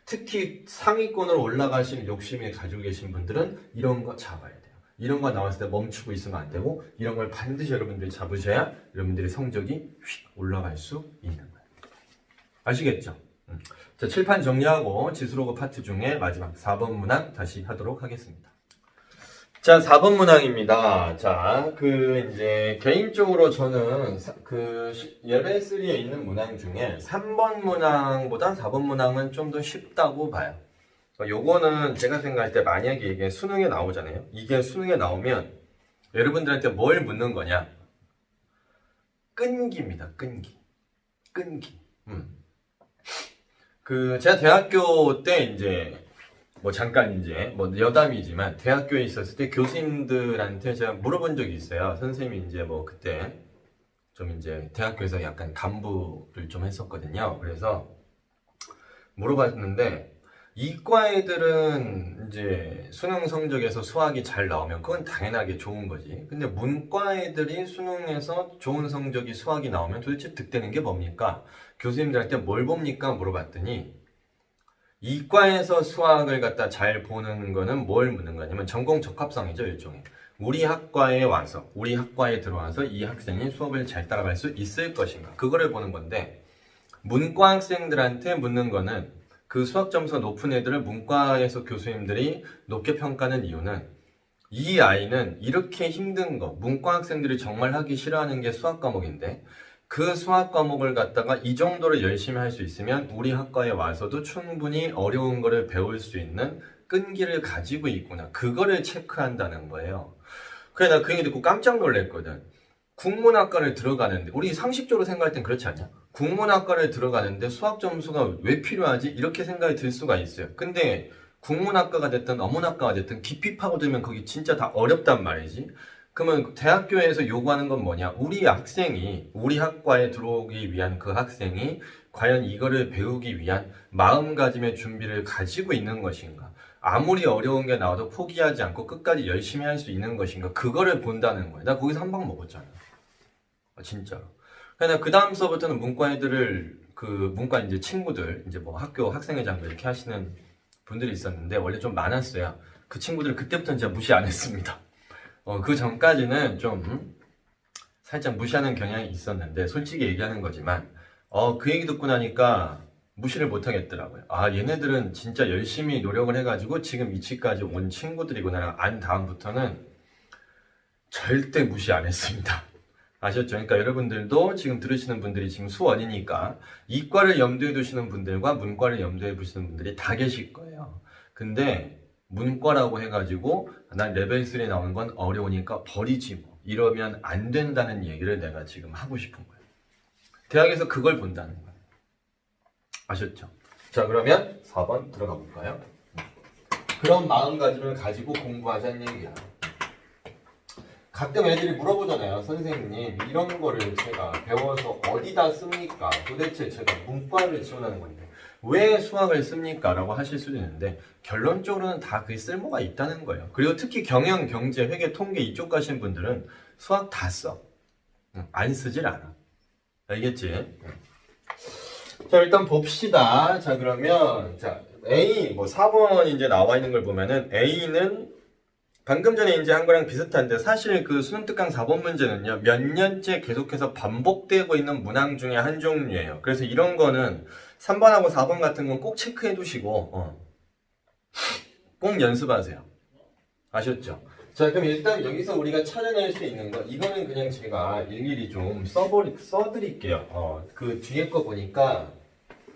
특히 상위권으로 올라가실 욕심을 가지고 계신 분들은 이런 거 잡아야 돼요. 이런 거 나왔을 때 멈추고 있으면 안 되고 이런 걸 반드시 여러분들이 잡으셔야 여러분들의 성적이 휙 올라갈 수 있는 거예요. 아시겠죠? 자, 칠판 정리하고 지수로그 파트 중에 마지막 4번 문항 다시 하도록 하겠습니다. 자, 4번 문항입니다. 자, 이제, 개인적으로 저는, 예배 3에 있는 문항 중에 3번 문항보다 4번 문항은 좀 더 쉽다고 봐요. 요거는 제가 생각할 때 만약에 이게 수능에 나오잖아요. 이게 수능에 나오면 여러분들한테 뭘 묻는 거냐? 끈기입니다, 끈기. 제가 대학교 때 이제, 잠깐 이제 여담이지만 대학교에 있었을 때 교수님들한테 제가 물어본 적이 있어요. 선생님이 이제 그때 좀 이제 대학교에서 약간 간부를 좀 했었거든요. 그래서 물어봤는데 이과 애들은 이제 수능 성적에서 수학이 잘 나오면 그건 당연하게 좋은 거지. 근데 문과 애들이 수능에서 좋은 성적이 수학이 나오면 도대체 득되는 게 뭡니까? 교수님들한테 뭘 봅니까? 물어봤더니 이과에서 수학을 갖다 잘 보는 거는 뭘 묻는 거냐면 전공 적합성이죠, 일종의. 우리 학과에 와서, 우리 학과에 들어와서 이 학생이 수업을 잘 따라갈 수 있을 것인가. 그거를 보는 건데, 문과 학생들한테 묻는 거는 그 수학 점수가 높은 애들을 문과에서 교수님들이 높게 평가하는 이유는 이 아이는 이렇게 힘든 거, 문과 학생들이 정말 하기 싫어하는 게 수학 과목인데 그 수학 과목을 갖다가 이 정도로 열심히 할 수 있으면 우리 학과에 와서도 충분히 어려운 거를 배울 수 있는 끈기를 가지고 있구나. 그거를 체크한다는 거예요. 그래, 나 그 얘기 듣고 깜짝 놀랐거든. 국문학과를 들어가는데, 우리 상식적으로 생각할 땐 그렇지 않냐? 국문학과를 들어가는데 수학 점수가 왜 필요하지? 이렇게 생각이 들 수가 있어요. 근데 국문학과가 됐든 어문학과가 됐든 깊이 파고들면 거기 진짜 다 어렵단 말이지. 그러면 대학교에서 요구하는 건 뭐냐? 우리 학생이, 우리 학과에 들어오기 위한 그 학생이 과연 이거를 배우기 위한 마음가짐의 준비를 가지고 있는 것인가? 아무리 어려운 게 나와도 포기하지 않고 끝까지 열심히 할 수 있는 것인가? 그거를 본다는 거야. 나 거기서 한 방 먹었잖아. 진짜로. 그냥 그 다음 수업부터는 문과 애들을, 그 문과 이제 친구들, 이제 뭐 학교 학생회장 이렇게 하시는 분들이 있었는데, 원래 좀 많았어요. 그 친구들 그때부터는 진짜 무시 안 했습니다. 그 전까지는 좀 살짝 무시하는 경향이 있었는데, 솔직히 얘기하는 거지만, 그 얘기 듣고 나니까 무시를 못 하겠더라고요. 아, 얘네들은 진짜 열심히 노력을 해가지고 지금 이치까지 온 친구들이구나. 안 다음부터는 절대 무시 안 했습니다. 아셨죠? 그러니까 여러분들도 지금 들으시는 분들이 지금 수원이니까 이과를 염두에 두시는 분들과 문과를 염두에 두시는 분들이 다 계실 거예요. 근데 문과라고 해가지고 난 레벨 3 나오는 건 어려우니까 버리지 뭐. 이러면 안 된다는 얘기를 내가 지금 하고 싶은 거예요. 대학에서 그걸 본다는 거예요. 아셨죠? 자, 그러면 4번 들어가 볼까요? 그런 마음가짐을 가지고 공부하자는 얘기야. 가끔 애들이 물어보잖아요. 선생님, 이런 거를 제가 배워서 어디다 씁니까? 도대체 제가 문과를 지원하는 건데 왜 수학을 씁니까? 라고 하실 수도 있는데 결론적으로는 다 그게 쓸모가 있다는 거예요. 그리고 특히 경영, 경제, 회계, 통계 이쪽 가신 분들은 수학 다 써. 안 쓰질 않아. 알겠지? 자, 일단 봅시다. 자, 그러면 자 A, 뭐 4번 이제 나와 있는 걸 보면은 A는 방금 전에 이제 한 거랑 비슷한데 사실 그 수능 특강 4번 문제는요 몇 년째 계속해서 반복되고 있는 문항 중에 한 종류예요. 그래서 이런 거는 3번하고 4번 같은 건 꼭 체크해 두시고 꼭 연습하세요. 아셨죠? 자, 그럼 일단 여기서 우리가 찾아낼 수 있는 거 이거는 그냥 제가 일일이 좀 써드릴게요. 그 뒤에 거 보니까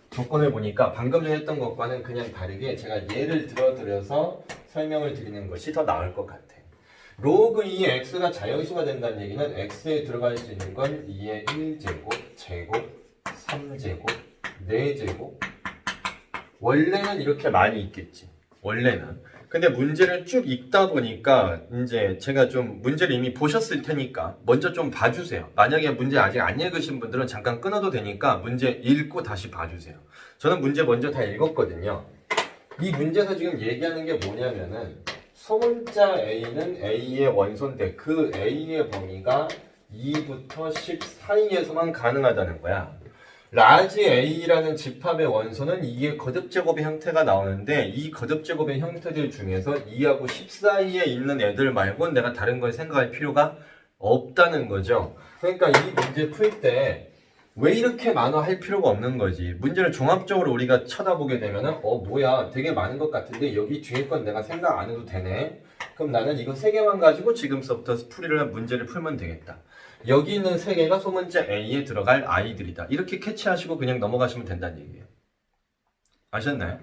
조건을 보니까 방금 전에 했던 것과는 그냥 다르게 제가 예를 들어서 설명을 드리는 것이 더 나을 것 같아. 로그 2의 x가 자연수가 된다는 얘기는 x에 들어갈 수 있는 건 2의 1제곱, 제곱, 3제곱, 4제곱. 원래는 이렇게 많이 있겠지. 원래는. 근데 문제를 쭉 읽다 보니까 이제 제가 좀 문제를 이미 보셨을 테니까 먼저 좀 봐주세요. 만약에 문제 아직 안 읽으신 분들은 잠깐 끊어도 되니까 문제 읽고 다시 봐주세요. 저는 문제 먼저 다 읽었거든요. 이 문제에서 지금 얘기하는 게 뭐냐면은 소문자 A는 A의 원소인데 그 A의 범위가 2부터 10 사이에서만 가능하다는 거야. 라지 A라는 집합의 원소는 2의 거듭제곱의 형태가 나오는데 이 거듭제곱의 형태들 중에서 2하고 10 사이에 있는 애들 말고는 내가 다른 걸 생각할 필요가 없다는 거죠. 그러니까 이 문제 풀 때 왜 이렇게 많아 할 필요가 없는 거지. 문제를 종합적으로 우리가 쳐다보게 되면은 뭐야 되게 많은 것 같은데 여기 뒤에 건 내가 생각 안 해도 되네. 그럼 나는 이거 3개만 가지고 지금서부터 문제를 풀면 되겠다. 여기 있는 3개가 소문자 A에 들어갈 아이들이다. 이렇게 캐치하시고 그냥 넘어가시면 된다는 얘기예요. 아셨나요?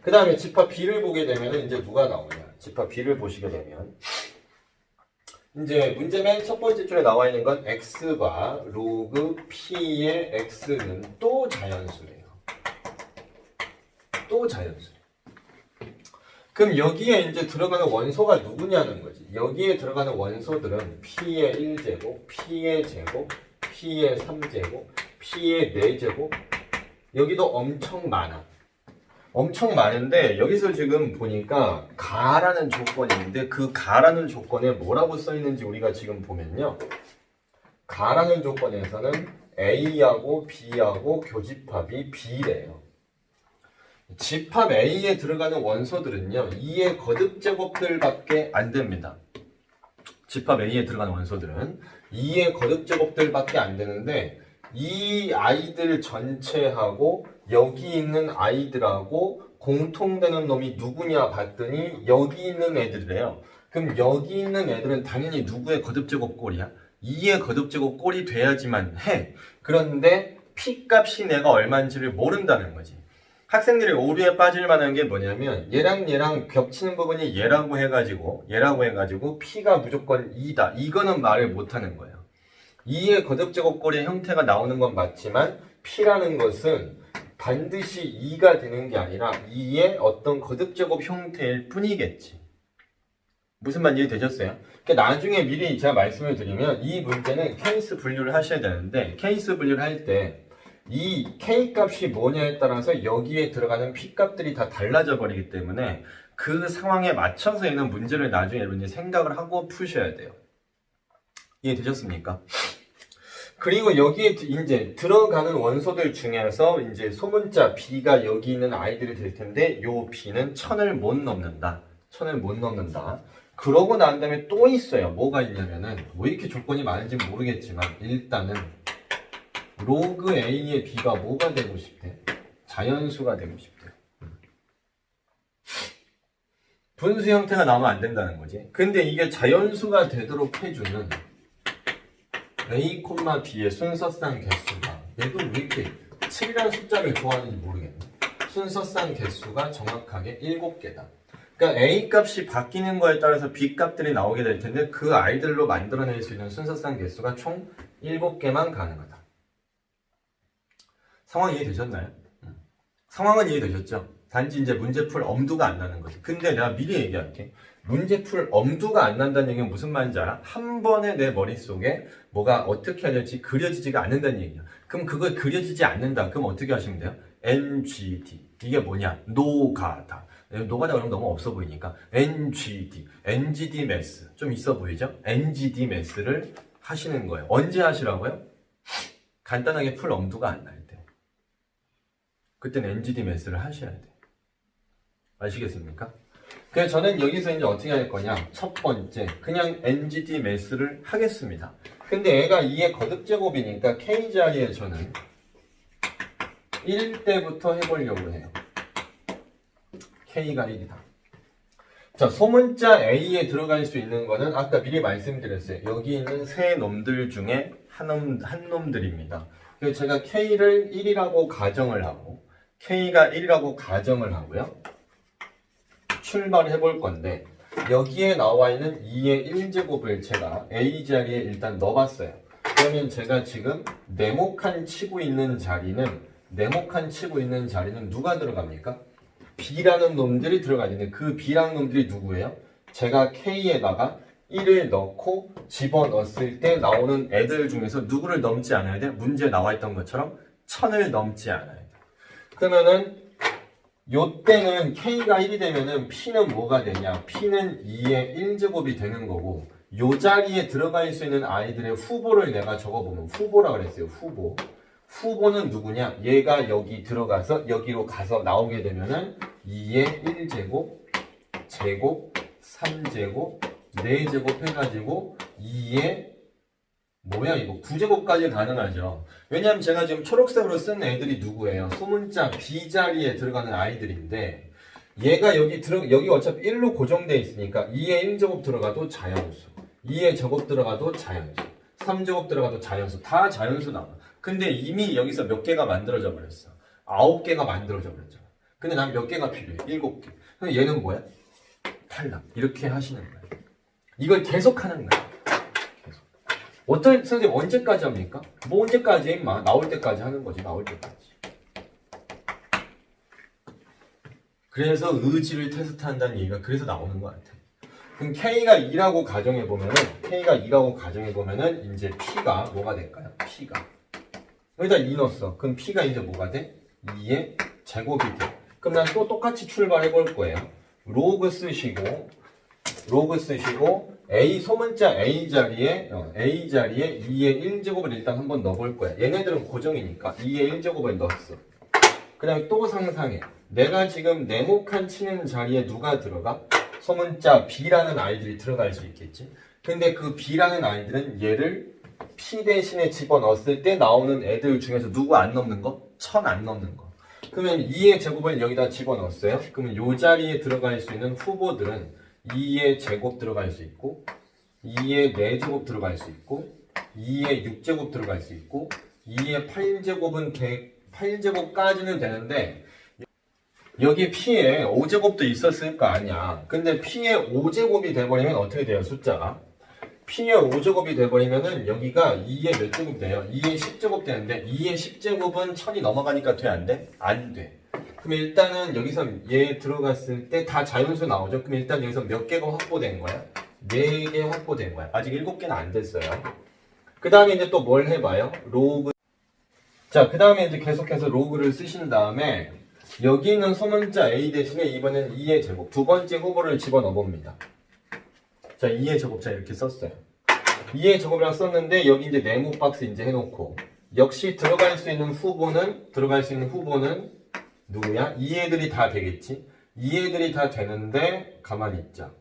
그 다음에 집합 B를 보게 되면 이제 누가 나오냐. 집합 B를 보시게 되면 이제 문제 맨 첫 번째 줄에 나와 있는 건 x과 로그 p의 x는 또 자연수래요. 또 자연수래요. 그럼 여기에 이제 들어가는 원소가 누구냐는 거지. 여기에 들어가는 원소들은 p의 1제곱, p의 제곱, p의 3제곱, p의 4제곱. 여기도 엄청 많아. 엄청 많은데 여기서 지금 보니까 가라는 조건이 있는데 그 가라는 조건에 뭐라고 써 있는지 우리가 지금 보면요. 가라는 조건에서는 A하고 B하고 교집합이 B래요. 집합 A에 들어가는 원소들은요. 2의 거듭제곱들밖에 안 됩니다. 집합 A에 들어가는 원소들은 2의 거듭제곱들밖에 안 되는데 이 아이들 전체하고 여기 있는 아이들하고 공통되는 놈이 누구냐 봤더니 여기 있는 애들이래요. 그럼 여기 있는 애들은 당연히 누구의 거듭제곱 꼴이야? 2의 거듭제곱 꼴이 돼야지만 해. 그런데 P값이 내가 얼마인지를 모른다는 거지. 학생들이 오류에 빠질 만한 게 뭐냐면 얘랑 겹치는 부분이 얘라고 해가지고 P가 무조건 2다. 이거는 말을 못하는 거예요. 2의 거듭제곱꼴의 형태가 나오는 건 맞지만 P라는 것은 반드시 2가 되는 게 아니라 2의 어떤 거듭제곱 형태일 뿐이겠지. 무슨 말인지 이해되셨어요? 그러니까 나중에 미리 제가 말씀을 드리면 이 문제는 케이스 분류를 하셔야 되는데 케이스 분류를 할 때 이 K값이 뭐냐에 따라서 여기에 들어가는 P값들이 다 달라져 버리기 때문에 그 상황에 맞춰서 있는 문제를 나중에 여러분이 생각을 하고 푸셔야 돼요. 이해되셨습니까? 그리고 여기에 이제 들어가는 원소들 중에서 이제 소문자 B가 여기 있는 아이들이 될 텐데 요 B는 1000을 못 넘는다. 1000을 못 넘는다. 그러고 난 다음에 또 있어요. 뭐가 있냐면은 왜 이렇게 조건이 많은지 모르겠지만 일단은 로그 A의 B가 뭐가 되고 싶대? 자연수가 되고 싶대. 분수 형태가 나오면 안 된다는 거지. 근데 이게 자연수가 되도록 해주는 A, B의 순서상 개수가 얘도 왜 이렇게 7이라는 숫자를 좋아하는지 모르겠네. 순서상 개수가 정확하게 7개다. 그러니까 A 값이 바뀌는 거에 따라서 B 값들이 나오게 될 텐데 그 아이들로 만들어낼 수 있는 순서상 개수가 총 7개만 가능하다. 상황 이해되셨나요? 상황은 이해되셨죠? 단지 이제 문제풀 엄두가 안 나는 거지. 근데 내가 미리 얘기할게. 문제풀 엄두가 안 난다는 얘기는 무슨 말인지 알아? 한 번에 내 머릿속에 뭐가 어떻게 해야 될지 그려지지가 않는다는 얘기야. 그럼 그걸 그려지지 않는다. 그럼 어떻게 하시면 돼요? NGD. 이게 뭐냐? 노가다. 노가다 그러면 너무 없어 보이니까 NGD. NGD 매스. 좀 있어 보이죠? NGD 매스를 하시는 거예요. 언제 하시라고요? 간단하게 풀 엄두가 안 날 때. 그때는 NGD 매스를 하셔야 돼. 아시겠습니까? 그래서 저는 여기서 이제 어떻게 할 거냐? 첫 번째, 그냥 NGD 매스를 하겠습니다. 근데 얘가 2의 거듭제곱이니까 K 자리에 저는 1때부터 해보려고 해요. K가 1이다. 자, 소문자 A에 들어갈 수 있는 거는 아까 미리 말씀드렸어요. 여기 있는 세 놈들 중에 한 놈들입니다. 그래서 제가 K를 1이라고 가정을 하고 K가 1이라고 가정을 하고요. 출발을 해볼 건데 여기에 나와 있는 2의 1제곱을 제가 A 자리에 일단 넣어봤어요. 그러면 제가 지금 네모칸 치고 있는 자리는 누가 들어갑니까? B라는 놈들이 들어가야 되는데 그 B라는 놈들이 누구예요? 제가 K에다가 1을 넣고 집어넣었을 때 나오는 애들 중에서 누구를 넘지 않아야 돼? 문제에 나와 있던 것처럼 1000을 넘지 않아야 돼. 그러면은 요때는 K가 1이 되면은 P는 뭐가 되냐? P는 2의 1제곱이 되는 거고 요 자리에 들어갈 수 있는 아이들의 후보를 내가 적어보면 후보라 그랬어요. 후보는 누구냐? 얘가 여기 들어가서 여기로 가서 나오게 되면은 2의 1제곱, 제곱, 3제곱, 4제곱 해가지고 2의 뭐야 이거 9제곱까지 가능하죠. 왜냐면 제가 지금 초록색으로 쓴 애들이 누구예요? 소문자 B 자리에 들어가는 아이들인데 얘가 여기 어차피 1로 고정되어 있으니까 2의 1제곱 들어가도 자연수, 2의 제곱 들어가도 자연수, 3제곱 들어가도 자연수, 다 자연수 나와. 근데 이미 여기서 몇 개가 만들어져 버렸어. 9개가 만들어져 버렸잖아. 근데 난 몇 개가 필요해? 7개. 근데 얘는 뭐야? 탈락. 이렇게 하시는 거야. 이걸 계속 하는 거야. 계속. 어떤 선생님 언제까지 합니까? 뭐 언제까지 임마? 나올 때까지 하는 거지. 나올 때까지. 그래서 의지를 테스트한다는 얘기가 그래서 나오는 것 같아. 그럼 K가 2라고 가정해보면은 이제 P가 뭐가 될까요? P가 여기다 2 넣었어. 그럼 P가 이제 뭐가 돼? 2의 제곱이 돼. 그럼 난 또 똑같이 출발해 볼 거예요. 로그 쓰시고 A 소문자 A 자리에 2의 1제곱을 일단 한번 넣어볼 거야. 얘네들은 고정이니까 2의 1제곱을 넣었어. 그 다음에 또 상상해. 내가 지금 네모칸 치는 자리에 누가 들어가? 소문자 B라는 아이들이 들어갈 수 있겠지. 근데 그 B라는 아이들은 얘를 P 대신에 집어넣었을 때 나오는 애들 중에서 누구 안 넣는 거? 1000 안 넣는 거. 그러면 2의 제곱을 여기다 집어넣었어요. 그러면 이 자리에 들어갈 수 있는 후보들은 2의 제곱 들어갈 수 있고 2의 4제곱 들어갈 수 있고 2의 6제곱 들어갈 수 있고 2의 8제곱까지는 되는데 여기 P에 5제곱도 있었을 거 아니야. 근데 P에 5제곱이 돼버리면 어떻게 돼요? 숫자가 P에 5제곱이 돼버리면은 여기가 2의 몇 제곱 돼요? 2의 10제곱 되는데 2의 10제곱은 1000이 넘어가니까 돼? 안 돼? 안 돼. 그럼 일단은 여기서 얘 들어갔을 때 다 자연수 나오죠? 그럼 일단 여기서 몇 개가 확보된 거야? 4개 확보된 거야. 아직 7개는 안 됐어요. 그 다음에 이제 또 뭘 해봐요? 로그. 자, 그 다음에 이제 계속해서 로그를 쓰신 다음에 여기 있는 소문자 A 대신에 이번엔 2의 제곱. 두 번째 후보를 집어넣어 봅니다. 자, 2의 제곱자 이렇게 썼어요. 2의 제곱이랑 썼는데 여기 이제 네모 박스 이제 해놓고 역시 들어갈 수 있는 후보는 누구야? 이 애들이 다 되겠지? 이 애들이 다 되는데 가만히 있자.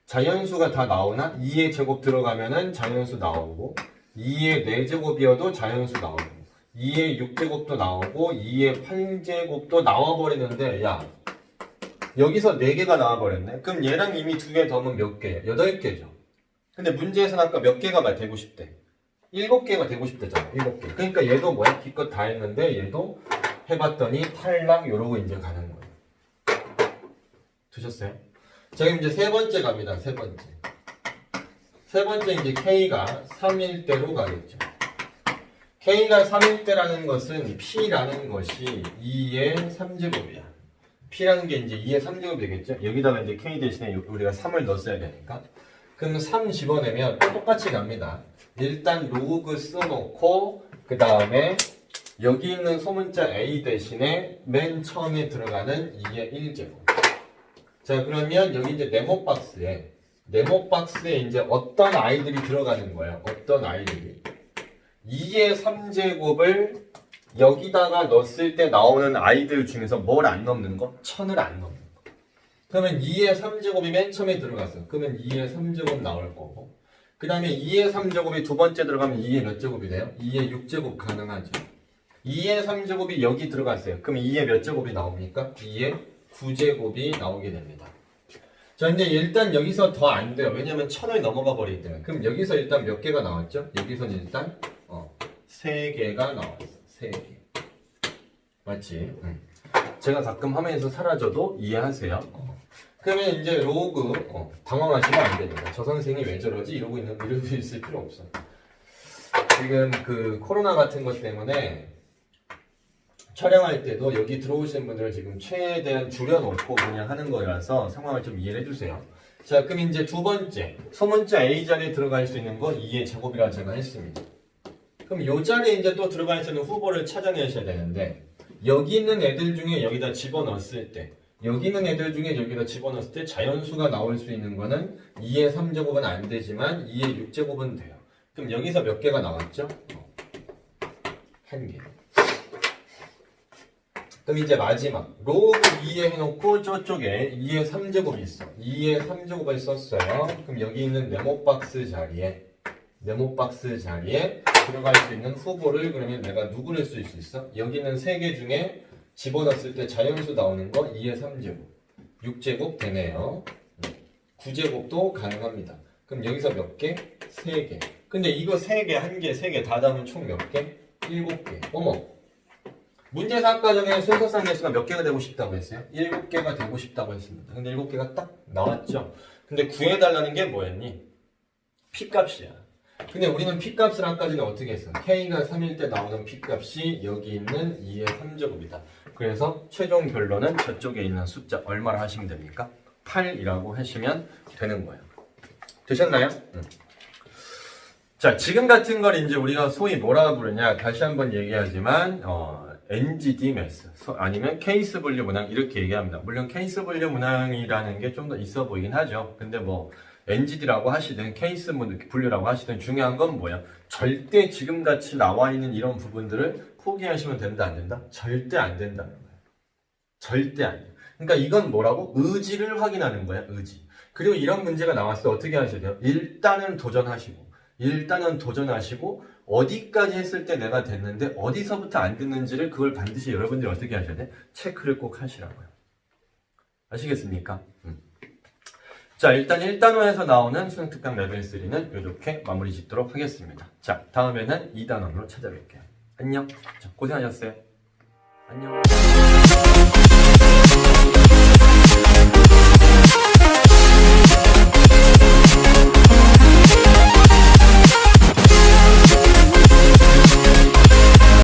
자연수가 다 나오나? 2의 제곱 들어가면은 자연수 나오고 2의 4제곱이어도 자연수 나오고 2의 6제곱도 나오고 2의 8제곱도 나와버리는데 야 여기서 4개가 나와버렸네? 그럼 얘랑 이미 2개 더하면 몇 개야? 8개죠. 근데 문제에서는 아까 몇 개가 되고 싶대? 7개가 되고 싶대잖아. 7개. 그러니까 얘도 뭐야? 기껏 다 했는데 얘도 해봤더니 탈락 요러고 이제 가는 거예요. 되셨어요? 자, 그럼 이제 세 번째 갑니다. 세 번째 이제 K가 3일 대로 가겠죠. K가 3일 대라는 것은 P라는 것이 2의 3제곱이야. P라는 게 이제 2의 3제곱이 되겠죠. 여기다가 이제 K 대신에 우리가 3을 넣었어야 되니까. 그럼 3 집어내면 또 똑같이 갑니다. 일단 로그 써놓고 그 다음에 여기 있는 소문자 A 대신에 맨 처음에 들어가는 2의 1제곱. 자, 그러면 여기 이제 네모 박스에 이제 어떤 아이들이 들어가는 거예요? 어떤 아이들이? 2의 3제곱을 여기다가 넣었을 때 나오는 아이들 중에서 뭘 안 넣는 거? 1000을 안 넣는 거. 그러면 2의 3제곱이 맨 처음에 들어갔어. 그러면 2의 3제곱 나올 거고. 그 다음에 2의 3제곱이 두 번째 들어가면 2의 몇 제곱이 돼요? 2의 6제곱 가능하죠. 2의 3제곱이 여기 들어갔어요. 그럼 2의 몇 제곱이 나옵니까? 2의 9제곱이 나오게 됩니다. 자, 근데 일단 여기서 더 안 돼요. 왜냐면 1000을 넘어가 버리기 때문에. 그럼 여기서 일단 몇 개가 나왔죠? 여기서는 일단 3개가 나왔어. 3개. 맞지? 제가 가끔 화면에서 사라져도 이해하세요. 그러면 이제 로그 당황하시면 안 됩니다. 저 선생이 왜 저러지? 이러고 있을 필요 없어. 지금 그 코로나 같은 것 때문에 촬영할 때도 여기 들어오시는 분들을 지금 최대한 줄여놓고 그냥 하는 거라서 상황을 좀 이해해 주세요. 자, 그럼 이제 두 번째 소문자 A 자리에 들어갈 수 있는 거 2의 제곱이라 제가 했습니다. 그럼 이 자리에 이제 또 들어갈 수 있는 후보를 찾아내셔야 되는데 여기 있는 애들 중에 여기다 집어넣었을 때 여기 있는 애들 중에 여기다 집어넣었을 때 자연수가 나올 수 있는 거는 2의 3제곱은 안 되지만 2의 6제곱은 돼요. 그럼 여기서 몇 개가 나왔죠? 1개. 그럼 이제 마지막 로그 2에 해놓고 저쪽에 2의 3제곱이 있어. 2의 3제곱을 썼어요. 그럼 여기 있는 네모박스 자리에 들어갈 수 있는 후보를 그러면 내가 누구를 쓸 수 있어? 여기 있는 3개 중에 집어넣었을 때 자연수 나오는 거 2의 3제곱 6제곱 되네요. 9제곱도 가능합니다. 그럼 여기서 몇 개? 3개. 근데 이거 3개, 1개, 3개 다 담으면 총 몇 개? 7개. 어머, 문제에서 아까 전에 순서상 개수가 몇 개가 되고 싶다고 했어요? 7개가 되고 싶다고 했습니다. 근데 7개가 딱 나왔죠. 근데 구해달라는 게 뭐였니? P값이야. 근데 우리는 P값을 아까 전에 어떻게 했어? K가 3일 때 나오는 P값이 여기 있는 2의 3제곱이다. 그래서 최종 결론은 저쪽에 있는 숫자 얼마를 하시면 됩니까? 8이라고 하시면 되는 거예요. 되셨나요? 자, 지금 같은 걸 이제 우리가 소위 뭐라 부르냐? 다시 한번 얘기하지만 NGD 매스 아니면 케이스 분류 문항 이렇게 얘기합니다. 물론 케이스 분류 문항이라는 게 좀 더 있어 보이긴 하죠. 근데 뭐 NGD라고 하시든 케이스 분류라고 하시든 중요한 건 뭐야? 절대 지금같이 나와 있는 이런 부분들을 포기하시면 된다 안 된다? 절대 안 된다는 거예요. 절대 안 돼요. 그러니까 이건 뭐라고? 의지를 확인하는 거야, 의지. 그리고 이런 문제가 나왔을 때 어떻게 하셔야 돼요? 일단은 도전하시고 어디까지 했을 때 내가 됐는데 어디서부터 안 됐는지를 그걸 반드시 여러분들이 어떻게 하셔야 돼? 체크를 꼭 하시라고요. 아시겠습니까? 자, 일단 1단원에서 나오는 수능특강 레벨 3는 이렇게 마무리 짓도록 하겠습니다. 자, 다음에는 2단원으로 찾아뵐게요. 안녕. 자, 고생하셨어요. 안녕.